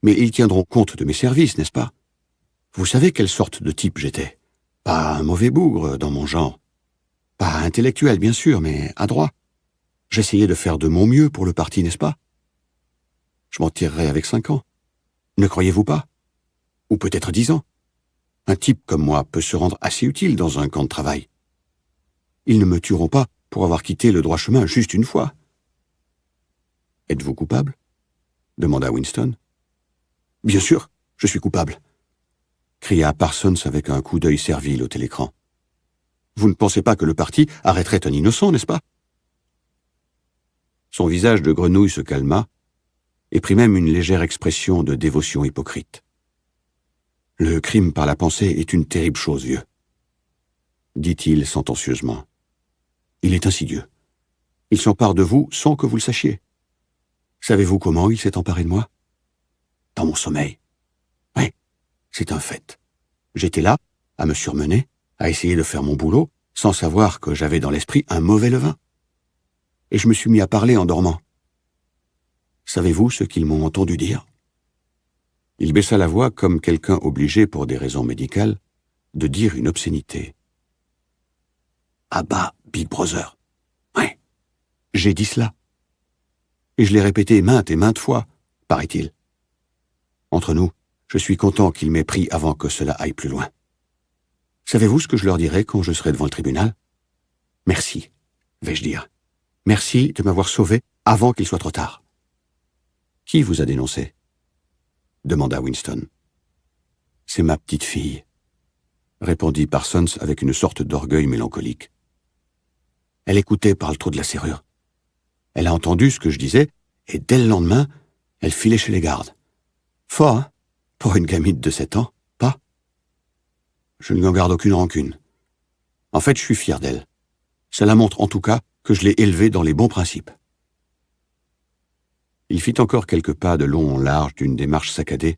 Mais ils tiendront compte de mes services, n'est-ce pas? Vous savez quelle sorte de type j'étais? Pas un mauvais bougre dans mon genre. Pas intellectuel, bien sûr, mais adroit. J'essayais de faire de mon mieux pour le parti, n'est-ce pas? Je m'en tirerai avec 5 ans. Ne croyez-vous pas? Ou peut-être 10 ans. Un type comme moi peut se rendre assez utile dans un camp de travail. Ils ne me tueront pas pour avoir quitté le droit chemin juste une fois. « Êtes-vous coupable ?» demanda Winston. « Bien sûr, je suis coupable !» cria Parsons avec un coup d'œil servile au télécran. « Vous ne pensez pas que le parti arrêterait un innocent, n'est-ce pas ?» Son visage de grenouille se calma et prit même une légère expression de dévotion hypocrite. « Le crime par la pensée est une terrible chose, vieux, dit-il sentencieusement. Il est insidieux. Il s'empare de vous sans que vous le sachiez. Savez-vous comment il s'est emparé de moi? Dans mon sommeil. Oui, c'est un fait. J'étais là, à me surmener, à essayer de faire mon boulot, sans savoir que j'avais dans l'esprit un mauvais levain. Et je me suis mis à parler en dormant. Savez-vous ce qu'ils m'ont entendu dire? Il baissa la voix comme quelqu'un obligé, pour des raisons médicales, de dire une obscénité. Ah bah, Big Brother. Ouais, j'ai dit cela. Et je l'ai répété maintes et maintes fois, paraît-il. Entre nous, je suis content qu'il m'ait pris avant que cela aille plus loin. Savez-vous ce que je leur dirai quand je serai devant le tribunal? Merci, vais-je dire. Merci de m'avoir sauvé avant qu'il soit trop tard. Qui vous a dénoncé? Demanda Winston. C'est ma petite fille, répondit Parsons avec une sorte d'orgueil mélancolique. Elle écoutait par le trou de la serrure. Elle a entendu ce que je disais, et dès le lendemain, elle filait chez les gardes. Fort, hein? Pour une gamine de 7 ans, pas? Je ne lui en garde aucune rancune. En fait, je suis fier d'elle. Cela montre en tout cas que je l'ai élevée dans les bons principes. Il fit encore quelques pas de long en large d'une démarche saccadée,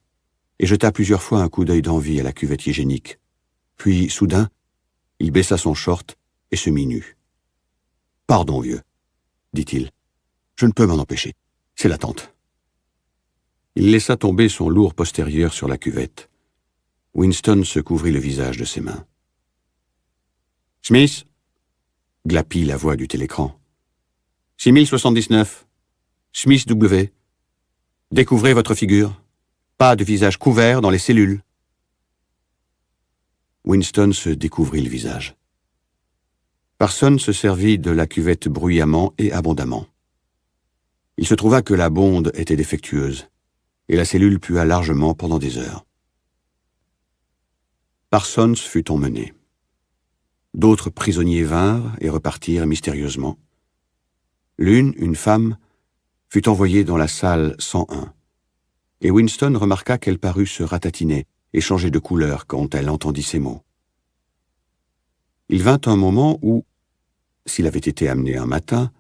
et jeta plusieurs fois un coup d'œil d'envie à la cuvette hygiénique. Puis, soudain, il baissa son short et se mit nu. « Pardon, vieux, » dit-il. « Je ne peux m'en empêcher. C'est l'attente. » Il laissa tomber son lourd postérieur sur la cuvette. Winston se couvrit le visage de ses mains. « Smith !» glapit la voix du télécran. « 6079. Smith W. Découvrez votre figure. Pas de visage couvert dans les cellules. » Winston se découvrit le visage. Parsons se servit de la cuvette bruyamment et abondamment. Il se trouva que la bonde était défectueuse, et la cellule pua largement pendant des heures. Parsons fut emmené. D'autres prisonniers vinrent et repartirent mystérieusement. L'une, une femme, fut envoyée dans la salle 101, et Winston remarqua qu'elle parut se ratatiner et changer de couleur quand elle entendit ces mots. Il vint un moment où, s'il avait été amené un matin,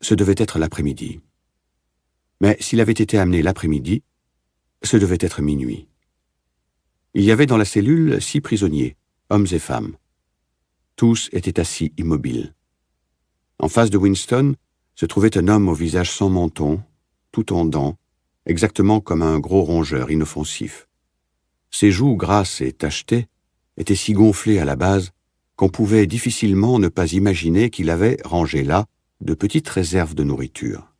ce devait être l'après-midi. Mais s'il avait été amené l'après-midi, ce devait être minuit. Il y avait dans la cellule 6 prisonniers, hommes et femmes. Tous étaient assis immobiles. En face de Winston se trouvait un homme au visage sans menton, tout en dents, exactement comme un gros rongeur inoffensif. Ses joues grasses et tachetées étaient si gonflées à la base qu'on pouvait difficilement ne pas imaginer qu'il avait, rangé là, de petites réserves de nourriture.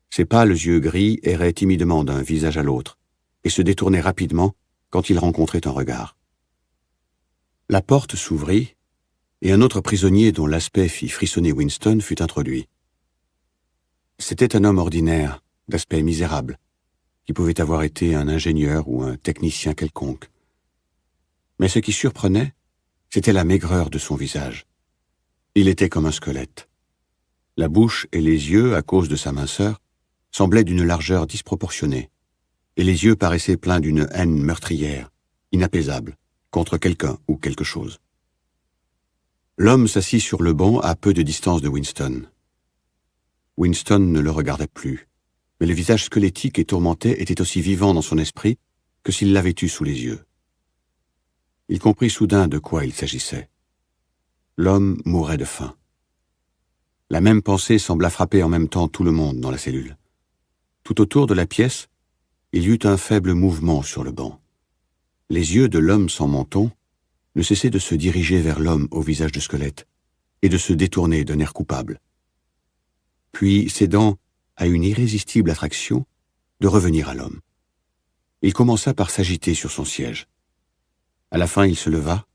Ses pâles yeux gris erraient timidement d'un visage à l'autre et se détournaient rapidement quand il rencontrait un regard. La porte s'ouvrit et un autre prisonnier dont l'aspect fit frissonner Winston fut introduit. C'était un homme ordinaire, d'aspect misérable, qui pouvait avoir été un ingénieur ou un technicien quelconque. Mais ce qui surprenait, c'était la maigreur de son visage. Il était comme un squelette. La bouche et les yeux, à cause de sa minceur, semblaient d'une largeur disproportionnée, et les yeux paraissaient pleins d'une haine meurtrière, inapaisable, contre quelqu'un ou quelque chose. L'homme s'assit sur le banc à peu de distance de Winston. Winston ne le regardait plus, mais le visage squelettique et tourmenté était aussi vivant dans son esprit que s'il l'avait eu sous les yeux. Il comprit soudain de quoi il s'agissait. L'homme mourait de faim. La même pensée sembla frapper en même temps tout le monde dans la cellule. Tout autour de la pièce, il y eut un faible mouvement sur le banc. Les yeux de l'homme sans menton ne cessaient de se diriger vers l'homme au visage de squelette et de se détourner d'un air coupable. Puis, cédant à une irrésistible attraction, de revenir à l'homme. Il commença par s'agiter sur son siège. À la fin, il se leva,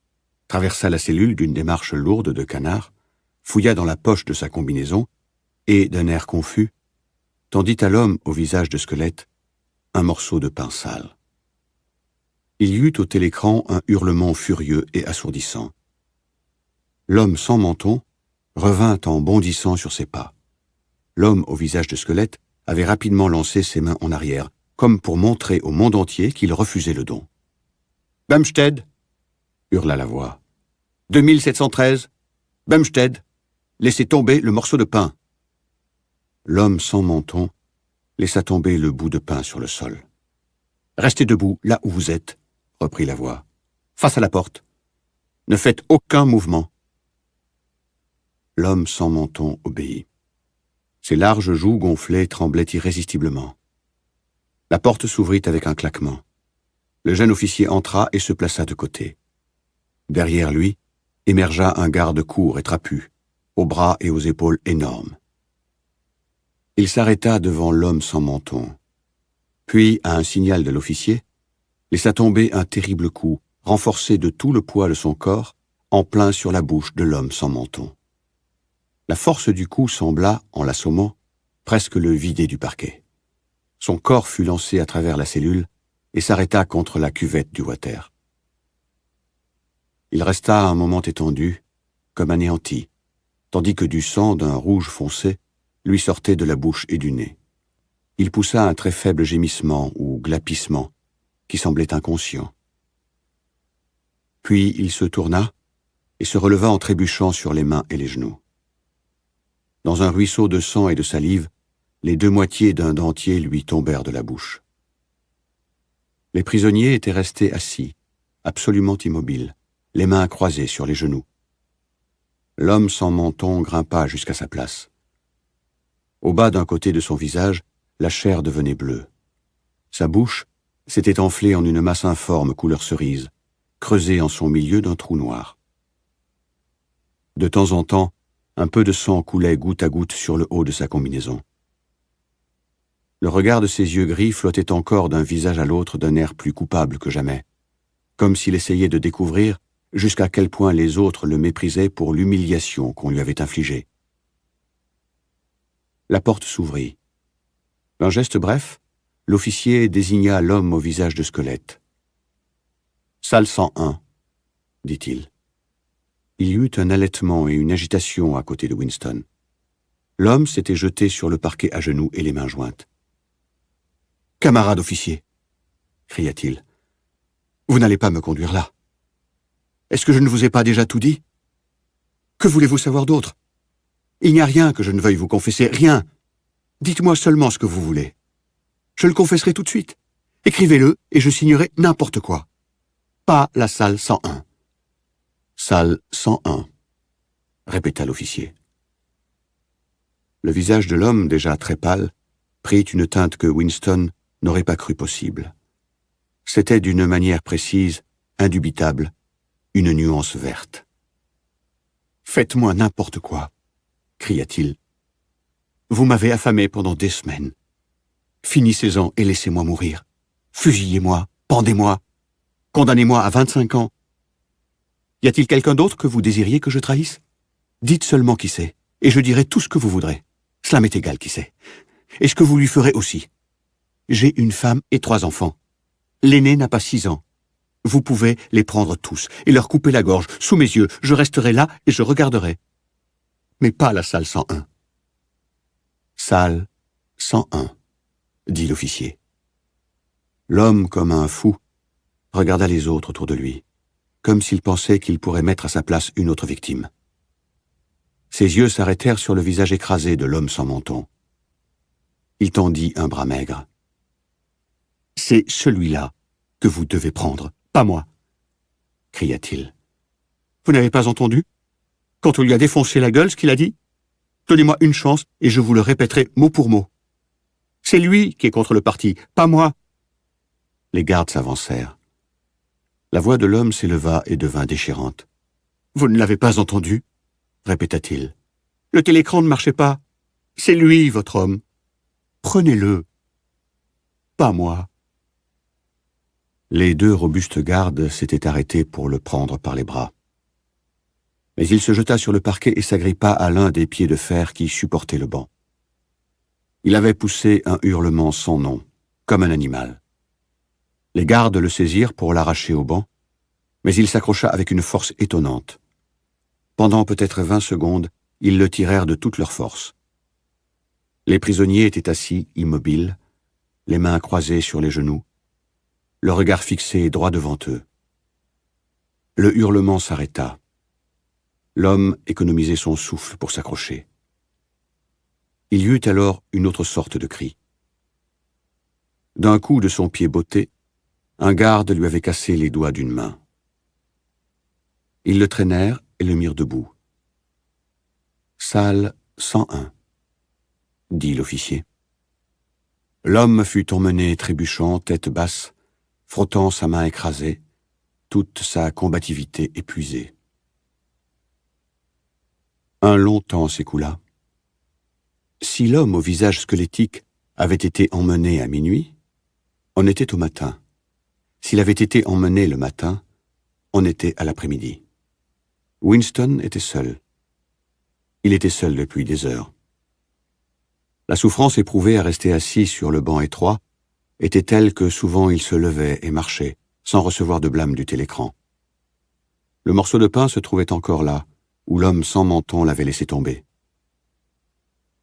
traversa la cellule d'une démarche lourde de canard, fouilla dans la poche de sa combinaison et, d'un air confus, tendit à l'homme au visage de squelette un morceau de pain sale. Il y eut au télécran un hurlement furieux et assourdissant. L'homme sans menton revint en bondissant sur ses pas. L'homme au visage de squelette avait rapidement lancé ses mains en arrière, comme pour montrer au monde entier qu'il refusait le don. Bumstead, hurla la voix. 2713, Bumstead, laissez tomber le morceau de pain. L'homme sans menton laissa tomber le bout de pain sur le sol. Restez debout, là où vous êtes, reprit la voix, face à la porte. Ne faites aucun mouvement. L'homme sans menton obéit. Ses larges joues gonflées tremblaient irrésistiblement. La porte s'ouvrit avec un claquement. Le jeune officier entra et se plaça de côté. Derrière lui émergea un garde court et trapu, aux bras et aux épaules énormes. Il s'arrêta devant l'homme sans menton, puis, à un signal de l'officier, laissa tomber un terrible coup, renforcé de tout le poids de son corps, en plein sur la bouche de l'homme sans menton. La force du coup sembla, en l'assommant, presque le vider du parquet. Son corps fut lancé à travers la cellule et s'arrêta contre la cuvette du water. Il resta un moment étendu, comme anéanti, tandis que du sang d'un rouge foncé lui sortait de la bouche et du nez. Il poussa un très faible gémissement ou glapissement, qui semblait inconscient. Puis il se tourna et se releva en trébuchant sur les mains et les genoux. Dans un ruisseau de sang et de salive, les deux moitiés d'un dentier lui tombèrent de la bouche. Les prisonniers étaient restés assis, absolument immobiles, les mains croisées sur les genoux. L'homme sans menton grimpa jusqu'à sa place. Au bas d'un côté de son visage, la chair devenait bleue. Sa bouche s'était enflée en une masse informe couleur cerise, creusée en son milieu d'un trou noir. De temps en temps, un peu de sang coulait goutte à goutte sur le haut de sa combinaison. Le regard de ses yeux gris flottait encore d'un visage à l'autre d'un air plus coupable que jamais, comme s'il essayait de découvrir jusqu'à quel point les autres le méprisaient pour l'humiliation qu'on lui avait infligée. La porte s'ouvrit. D'un geste bref, l'officier désigna l'homme au visage de squelette. « Salle 101, dit-il. Il y eut un halètement et une agitation à côté de Winston. L'homme s'était jeté sur le parquet à genoux et les mains jointes. « Camarade officier !» cria-t-il. « Vous n'allez pas me conduire là. Est-ce que je ne vous ai pas déjà tout dit? Que voulez-vous savoir d'autre? Il n'y a rien que je ne veuille vous confesser, rien. Dites-moi seulement ce que vous voulez. Je le confesserai tout de suite. Écrivez-le et je signerai n'importe quoi. Pas la salle 101. Salle 101, répéta l'officier. Le visage de l'homme, déjà très pâle, prit une teinte que Winston n'aurait pas cru possible. C'était d'une manière précise, indubitable, une nuance verte. « Faites-moi n'importe quoi !» cria-t-il. « Vous m'avez affamé pendant des semaines. Finissez-en et laissez-moi mourir. Fusillez-moi, pendez-moi, condamnez-moi à 25 ans. Y a-t-il quelqu'un d'autre que vous désiriez que je trahisse? Dites seulement qui c'est, et je dirai tout ce que vous voudrez. Cela m'est égal qui c'est. Et ce que vous lui ferez aussi. J'ai une femme et 3 enfants. L'aîné n'a pas 6 ans. Vous pouvez les prendre tous et leur couper la gorge, sous mes yeux. Je resterai là et je regarderai. Mais pas la salle 101. Salle 101, dit l'officier. L'homme, comme un fou, regarda les autres autour de lui, comme s'il pensait qu'il pourrait mettre à sa place une autre victime. Ses yeux s'arrêtèrent sur le visage écrasé de l'homme sans menton. Il tendit un bras maigre. « C'est celui-là que vous devez prendre, pas moi !» cria-t-il. « Vous n'avez pas entendu? Quand on lui a défoncé la gueule, ce qu'il a dit? Donnez-moi une chance et je vous le répéterai mot pour mot. C'est lui qui est contre le parti, pas moi !» Les gardes s'avancèrent. La voix de l'homme s'éleva et devint déchirante. « Vous ne l'avez pas entendu ?» répéta-t-il. « Le télécran ne marchait pas. C'est lui, votre homme. Prenez-le. Pas moi. » Les 2 robustes gardes s'étaient arrêtés pour le prendre par les bras. Mais il se jeta sur le parquet et s'agrippa à l'un des pieds de fer qui supportaient le banc. Il avait poussé un hurlement sans nom, comme un animal. Les gardes le saisirent pour l'arracher au banc, mais il s'accrocha avec une force étonnante. Pendant peut-être 20 secondes, ils le tirèrent de toute leur force. Les prisonniers étaient assis, immobiles, les mains croisées sur les genoux, le regard fixé droit devant eux. Le hurlement s'arrêta. L'homme économisait son souffle pour s'accrocher. Il y eut alors une autre sorte de cri. D'un coup de son pied botté, un garde lui avait cassé les doigts d'une main. Ils le traînèrent et le mirent debout. « Salle 101 », dit l'officier. L'homme fut emmené trébuchant, tête basse, frottant sa main écrasée, toute sa combativité épuisée. Un long temps s'écoula. Si l'homme au visage squelettique avait été emmené à minuit, on était au matin. S'il avait été emmené le matin, on était à l'après-midi. Winston était seul. Il était seul depuis des heures. La souffrance éprouvée à rester assis sur le banc étroit était telle que souvent il se levait et marchait, sans recevoir de blâme du télécran. Le morceau de pain se trouvait encore là, où l'homme sans menton l'avait laissé tomber.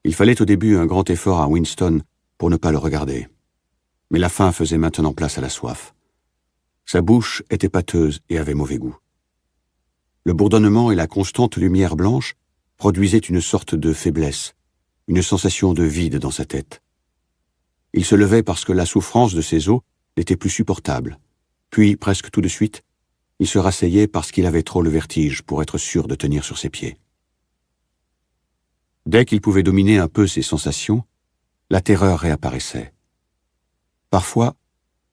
Il fallait au début un grand effort à Winston pour ne pas le regarder. Mais la faim faisait maintenant place à la soif. Sa bouche était pâteuse et avait mauvais goût. Le bourdonnement et la constante lumière blanche produisaient une sorte de faiblesse, une sensation de vide dans sa tête. Il se levait parce que la souffrance de ses os n'était plus supportable, puis, presque tout de suite, il se rasseyait parce qu'il avait trop le vertige pour être sûr de tenir sur ses pieds. Dès qu'il pouvait dominer un peu ses sensations, la terreur réapparaissait. Parfois,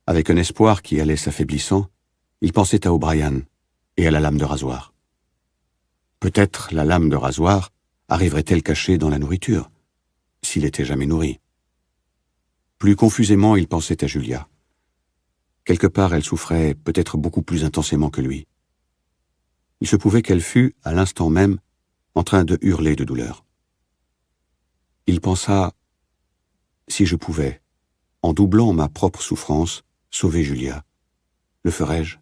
avec un espoir qui allait s'affaiblissant, il pensait à O'Brien et à la lame de rasoir. Peut-être la lame de rasoir arriverait-elle cachée dans la nourriture, s'il était jamais nourri. Plus confusément, il pensait à Julia. Quelque part, elle souffrait peut-être beaucoup plus intensément que lui. Il se pouvait qu'elle fût, à l'instant même, en train de hurler de douleur. Il pensa, si je pouvais, en doublant ma propre souffrance, sauver Julia, le ferais-je?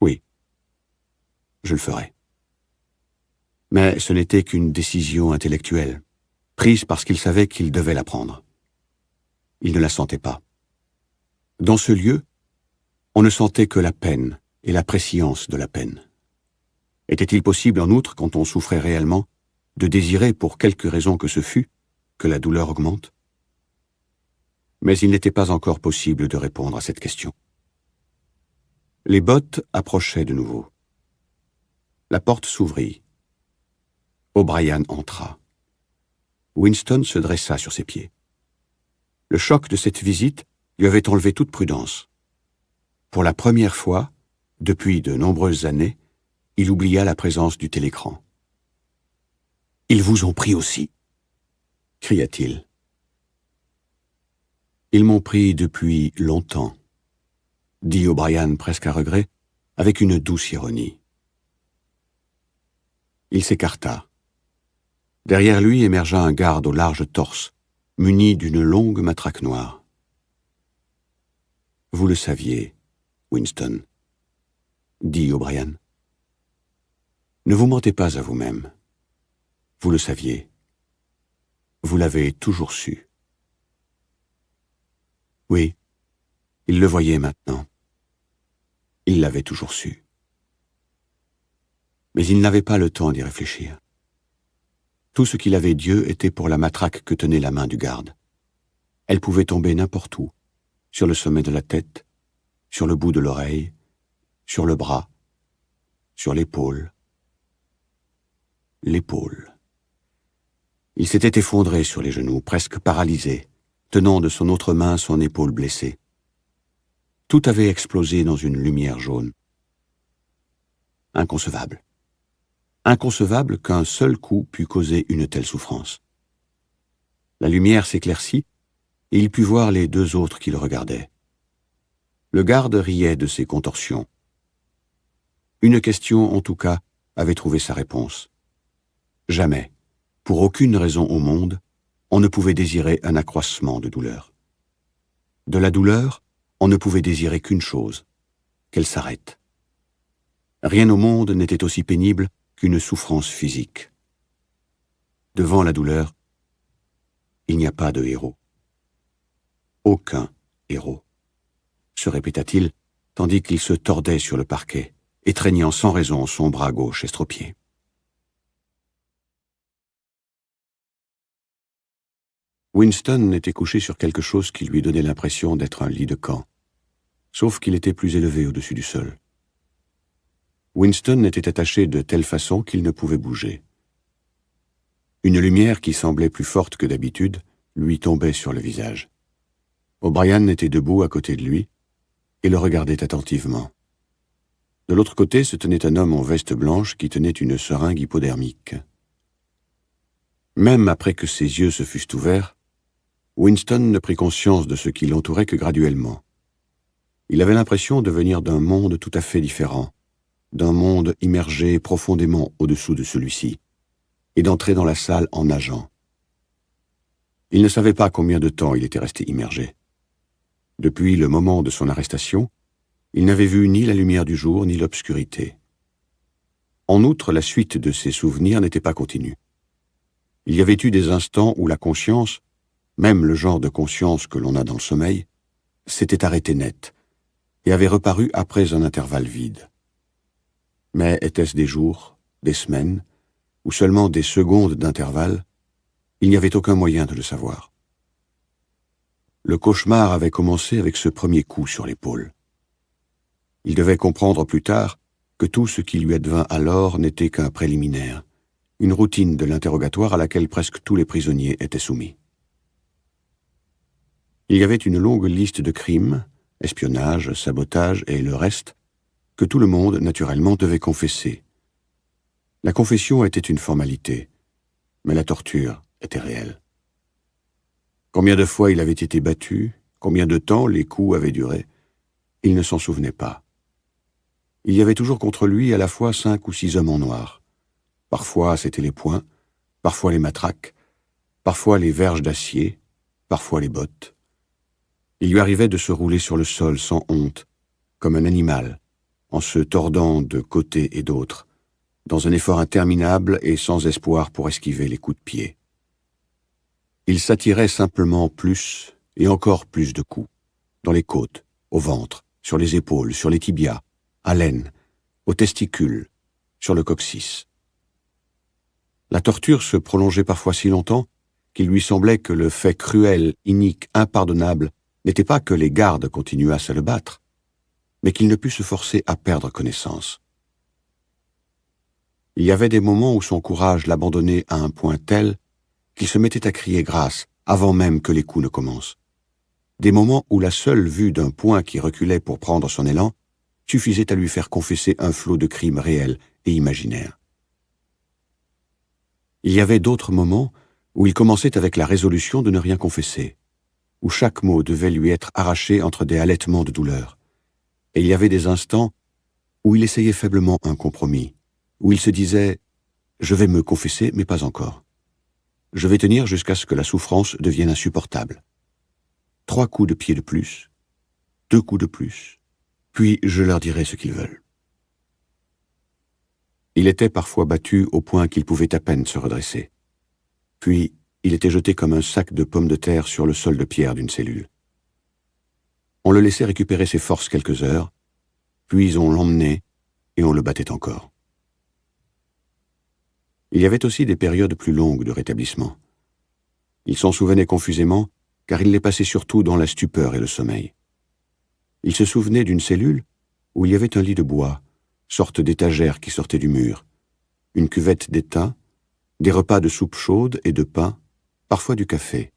Oui, je le ferais. Mais ce n'était qu'une décision intellectuelle, prise parce qu'il savait qu'il devait la prendre. Il ne la sentait pas. Dans ce lieu, on ne sentait que la peine et la prescience de la peine. Était-il possible, en outre, quand on souffrait réellement, de désirer, pour quelque raison que ce fût, que la douleur augmente? Mais il n'était pas encore possible de répondre à cette question. Les bottes approchaient de nouveau. La porte s'ouvrit. O'Brien entra. Winston se dressa sur ses pieds. Le choc de cette visite lui avait enlevé toute prudence. Pour la première fois, depuis de nombreuses années, il oublia la présence du télécran. « Ils vous ont pris aussi » cria-t-il. « Ils m'ont pris depuis longtemps » dit O'Brien presque à regret, avec une douce ironie. Il s'écarta. Derrière lui émergea un garde au large torse, muni d'une longue matraque noire. « Vous le saviez, Winston, » dit O'Brien. « Ne vous mentez pas à vous-même. Vous le saviez. Vous l'avez toujours su. » Oui, il le voyait maintenant. Il l'avait toujours su. Mais il n'avait pas le temps d'y réfléchir. Tout ce qu'il avait d'yeux était pour la matraque que tenait la main du garde. Elle pouvait tomber n'importe où, sur le sommet de la tête, sur le bout de l'oreille, sur le bras, sur l'épaule. L'épaule. Il s'était effondré sur les genoux, presque paralysé, tenant de son autre main son épaule blessée. Tout avait explosé dans une lumière jaune. Inconcevable. Inconcevable qu'un seul coup pût causer une telle souffrance. La lumière s'éclaircit, et il put voir les deux autres qui le regardaient. Le garde riait de ses contorsions. Une question, en tout cas, avait trouvé sa réponse. Jamais, pour aucune raison au monde, on ne pouvait désirer un accroissement de douleur. De la douleur, on ne pouvait désirer qu'une chose, qu'elle s'arrête. Rien au monde n'était aussi pénible qu'une souffrance physique. Devant la douleur, il n'y a pas de héros. Aucun héros, se répéta-t-il, tandis qu'il se tordait sur le parquet, étreignant sans raison son bras gauche estropié. Winston était couché sur quelque chose qui lui donnait l'impression d'être un lit de camp, sauf qu'il était plus élevé au-dessus du sol. Winston était attaché de telle façon qu'il ne pouvait bouger. Une lumière qui semblait plus forte que d'habitude lui tombait sur le visage. O'Brien était debout à côté de lui et le regardait attentivement. De l'autre côté se tenait un homme en veste blanche qui tenait une seringue hypodermique. Même après que ses yeux se fussent ouverts, Winston ne prit conscience de ce qui l'entourait que graduellement. Il avait l'impression de venir d'un monde tout à fait différent, d'un monde immergé profondément au-dessous de celui-ci, et d'entrer dans la salle en nageant. Il ne savait pas combien de temps il était resté immergé. Depuis le moment de son arrestation, il n'avait vu ni la lumière du jour ni l'obscurité. En outre, la suite de ses souvenirs n'était pas continue. Il y avait eu des instants où la conscience, même le genre de conscience que l'on a dans le sommeil, s'était arrêtée net et avait reparu après un intervalle vide. Mais était-ce des jours, des semaines, ou seulement des secondes d'intervalle? Il n'y avait aucun moyen de le savoir. Le cauchemar avait commencé avec ce premier coup sur l'épaule. Il devait comprendre plus tard que tout ce qui lui advint alors n'était qu'un préliminaire, une routine de l'interrogatoire à laquelle presque tous les prisonniers étaient soumis. Il y avait une longue liste de crimes, espionnage, sabotage et le reste, que tout le monde, naturellement, devait confesser. La confession était une formalité, mais la torture était réelle. Combien de fois il avait été battu, combien de temps les coups avaient duré, il ne s'en souvenait pas. Il y avait toujours contre lui à la fois 5 ou 6 hommes en noir. Parfois c'étaient les poings, parfois les matraques, parfois les verges d'acier, parfois les bottes. Il lui arrivait de se rouler sur le sol sans honte, comme un animal, en se tordant de côté et d'autre, dans un effort interminable et sans espoir pour esquiver les coups de pied. Il s'attirait simplement plus et encore plus de coups, dans les côtes, au ventre, sur les épaules, sur les tibias, à l'aine, aux testicules, sur le coccyx. La torture se prolongeait parfois si longtemps qu'il lui semblait que le fait cruel, inique, impardonnable n'était pas que les gardes continuassent à le battre, mais qu'il ne put se forcer à perdre connaissance. Il y avait des moments où son courage l'abandonnait à un point tel qu'il se mettait à crier grâce avant même que les coups ne commencent. Des moments où la seule vue d'un poing qui reculait pour prendre son élan suffisait à lui faire confesser un flot de crimes réels et imaginaires. Il y avait d'autres moments où il commençait avec la résolution de ne rien confesser, où chaque mot devait lui être arraché entre des halètements de douleur. Et il y avait des instants où il essayait faiblement un compromis, où il se disait « Je vais me confesser, mais pas encore. Je vais tenir jusqu'à ce que la souffrance devienne insupportable. 3 coups de pied de plus, 2 coups de plus, puis je leur dirai ce qu'ils veulent. » Il était parfois battu au point qu'il pouvait à peine se redresser. Puis, il était jeté comme un sac de pommes de terre sur le sol de pierre d'une cellule. On le laissait récupérer ses forces quelques heures, puis on l'emmenait et on le battait encore. Il y avait aussi des périodes plus longues de rétablissement. Il s'en souvenait confusément, car il les passait surtout dans la stupeur et le sommeil. Il se souvenait d'une cellule où il y avait un lit de bois, sorte d'étagère qui sortait du mur, une cuvette d'étain, des repas de soupe chaude et de pain, parfois du café.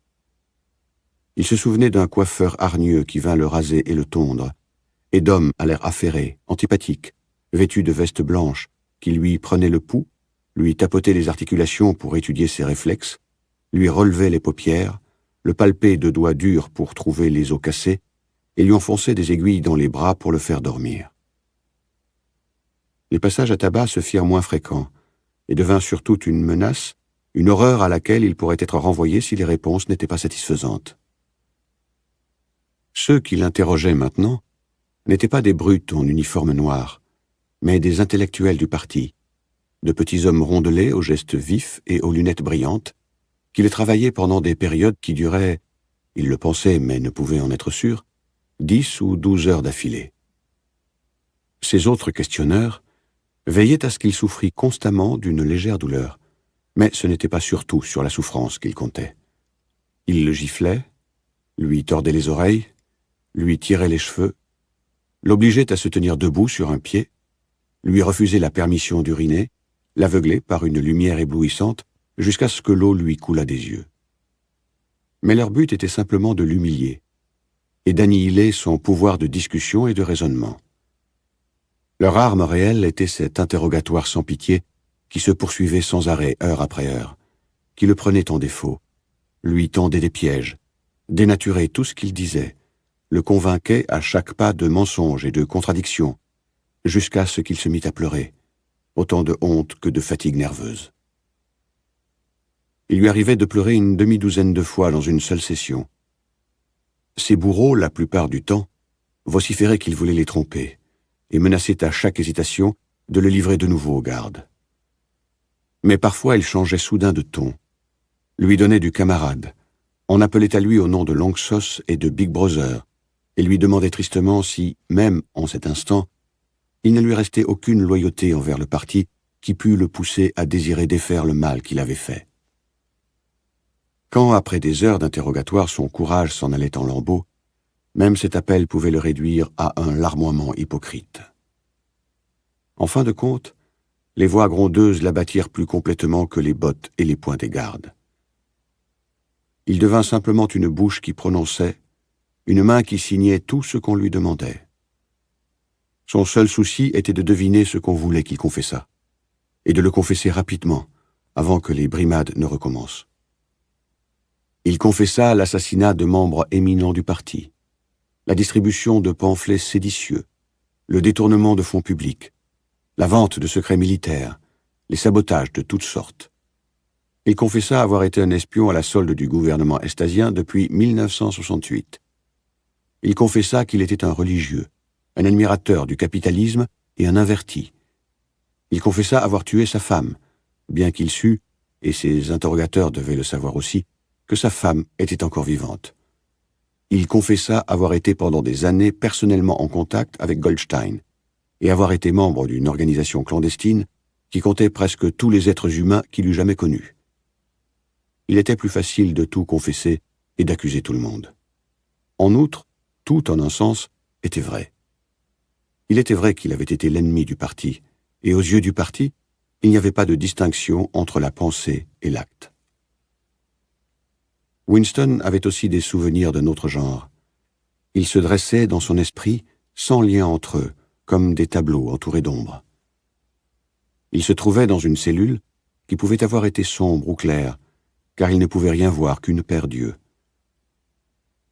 Il se souvenait d'un coiffeur hargneux qui vint le raser et le tondre, et d'hommes à l'air affairé, antipathiques, vêtus de vestes blanches, qui lui prenaient le pouls, lui tapotaient les articulations pour étudier ses réflexes, lui relevaient les paupières, le palpaient de doigts durs pour trouver les os cassés, et lui enfonçaient des aiguilles dans les bras pour le faire dormir. Les passages à tabac se firent moins fréquents, et devinrent surtout une menace, une horreur à laquelle il pourrait être renvoyé si les réponses n'étaient pas satisfaisantes. Ceux qui l'interrogeaient maintenant n'étaient pas des brutes en uniforme noir, mais des intellectuels du parti, de petits hommes rondelets aux gestes vifs et aux lunettes brillantes, qui le travaillaient pendant des périodes qui duraient, il le pensait mais ne pouvait en être sûr, 10 ou 12 heures d'affilée. Ses autres questionneurs veillaient à ce qu'il souffrît constamment d'une légère douleur, mais ce n'était pas surtout sur la souffrance qu'ils comptaient. Ils le giflaient, lui tordaient les oreilles, lui tiraient les cheveux, l'obligeaient à se tenir debout sur un pied, lui refusaient la permission d'uriner, l'aveuglaient par une lumière éblouissante jusqu'à ce que l'eau lui coulât des yeux. Mais leur but était simplement de l'humilier et d'annihiler son pouvoir de discussion et de raisonnement. Leur arme réelle était cet interrogatoire sans pitié qui se poursuivait sans arrêt, heure après heure, qui le prenait en défaut, lui tendait des pièges, dénaturait tout ce qu'il disait, le convainquait à chaque pas de mensonges et de contradictions, jusqu'à ce qu'il se mit à pleurer, autant de honte que de fatigue nerveuse. Il lui arrivait de pleurer une demi-douzaine de fois dans une seule session. Ses bourreaux, la plupart du temps, vociféraient qu'il voulait les tromper et menaçaient à chaque hésitation de le livrer de nouveau aux gardes. Mais parfois il changeait soudain de ton, lui donnait du camarade, en appelait à lui au nom de Long Sauce et de Big Brother, et lui demandait tristement si, même en cet instant, il ne lui restait aucune loyauté envers le parti qui pût le pousser à désirer défaire le mal qu'il avait fait. Quand, après des heures d'interrogatoire, son courage s'en allait en lambeaux, même cet appel pouvait le réduire à un larmoiement hypocrite. En fin de compte, les voix grondeuses l'abattirent plus complètement que les bottes et les poings des gardes. Il devint simplement une bouche qui prononçait, une main qui signait tout ce qu'on lui demandait. Son seul souci était de deviner ce qu'on voulait qu'il confessât, et de le confesser rapidement, avant que les brimades ne recommencent. Il confessa l'assassinat de membres éminents du parti, la distribution de pamphlets séditieux, le détournement de fonds publics, la vente de secrets militaires, les sabotages de toutes sortes. Il confessa avoir été un espion à la solde du gouvernement estasien depuis 1968. Il confessa qu'il était un religieux, un admirateur du capitalisme et un inverti. Il confessa avoir tué sa femme, bien qu'il sût, et ses interrogateurs devaient le savoir aussi, que sa femme était encore vivante. Il confessa avoir été pendant des années personnellement en contact avec Goldstein et avoir été membre d'une organisation clandestine qui comptait presque tous les êtres humains qu'il eût jamais connus. Il était plus facile de tout confesser et d'accuser tout le monde. En outre, tout en un sens était vrai. Il était vrai qu'il avait été l'ennemi du parti, et aux yeux du parti, il n'y avait pas de distinction entre la pensée et l'acte. Winston avait aussi des souvenirs d'un autre genre. Ils se dressaient dans son esprit, sans lien entre eux, comme des tableaux entourés d'ombre. Il se trouvait dans une cellule qui pouvait avoir été sombre ou claire, car il ne pouvait rien voir qu'une paire d'yeux.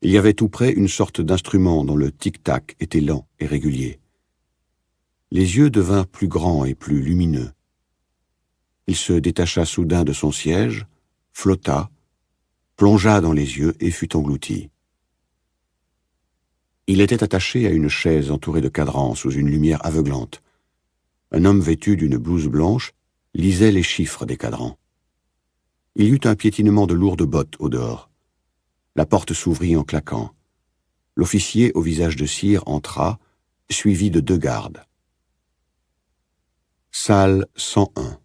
Il y avait tout près une sorte d'instrument dont le tic-tac était lent et régulier. Les yeux devinrent plus grands et plus lumineux. Il se détacha soudain de son siège, flotta, plongea dans les yeux et fut englouti. Il était attaché à une chaise entourée de cadrans sous une lumière aveuglante. Un homme vêtu d'une blouse blanche lisait les chiffres des cadrans. Il y eut un piétinement de lourdes bottes au dehors. La porte s'ouvrit en claquant. L'officier au visage de cire entra, suivi de 2 gardes. « Salle 101 »,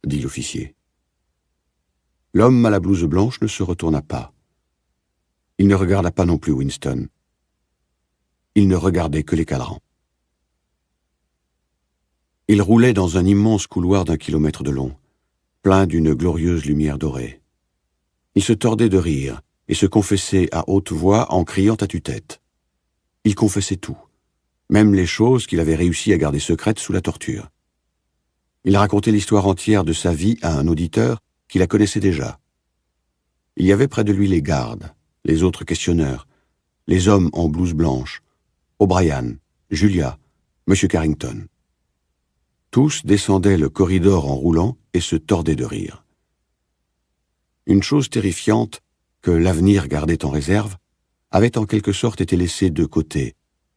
dit l'officier. L'homme à la blouse blanche ne se retourna pas. Il ne regarda pas non plus Winston. Il ne regardait que les cadrans. Il roulait dans un immense couloir d'1 kilomètre de long, plein d'une glorieuse lumière dorée. Il se tordait de rire et se confessait à haute voix en criant à tue-tête. Il confessait tout, même les choses qu'il avait réussi à garder secrètes sous la torture. Il racontait l'histoire entière de sa vie à un auditeur qui la connaissait déjà. Il y avait près de lui les gardes, les autres questionneurs, les hommes en blouse blanche, O'Brien, Julia, M. Carrington. Tous descendaient le corridor en roulant et se tordaient de rire. Une chose terrifiante, que l'avenir gardait en réserve, avait en quelque sorte été laissée de côté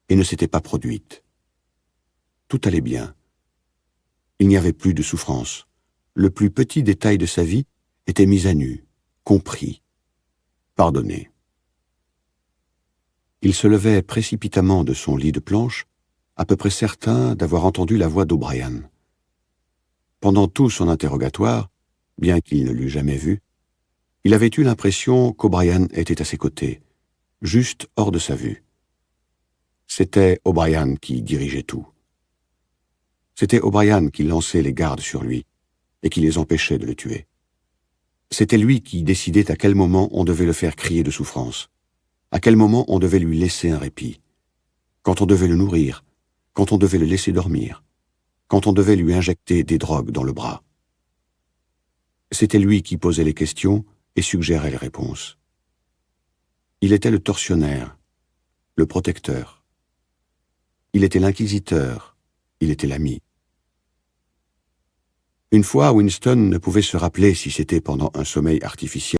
et ne s'était pas produite. Tout allait bien. Il n'y avait plus de souffrance. Le plus petit détail de sa vie était mis à nu, compris, pardonné. Il se levait précipitamment de son lit de planche, à peu près certain d'avoir entendu la voix d'O'Brien. Pendant tout son interrogatoire, bien qu'il ne l'eût jamais vu, il avait eu l'impression qu'O'Brien était à ses côtés, juste hors de sa vue. C'était O'Brien qui dirigeait tout. C'était O'Brien qui lançait les gardes sur lui et qui les empêchait de le tuer. C'était lui qui décidait à quel moment on devait le faire crier de souffrance, à quel moment on devait lui laisser un répit, quand on devait le nourrir, quand on devait le laisser dormir, quand on devait lui injecter des drogues dans le bras. C'était lui qui posait les questions et suggérait les réponses. Il était le tortionnaire, le protecteur. Il était l'inquisiteur, il était l'ami. Une fois, Winston ne pouvait se rappeler si c'était pendant un sommeil artificiel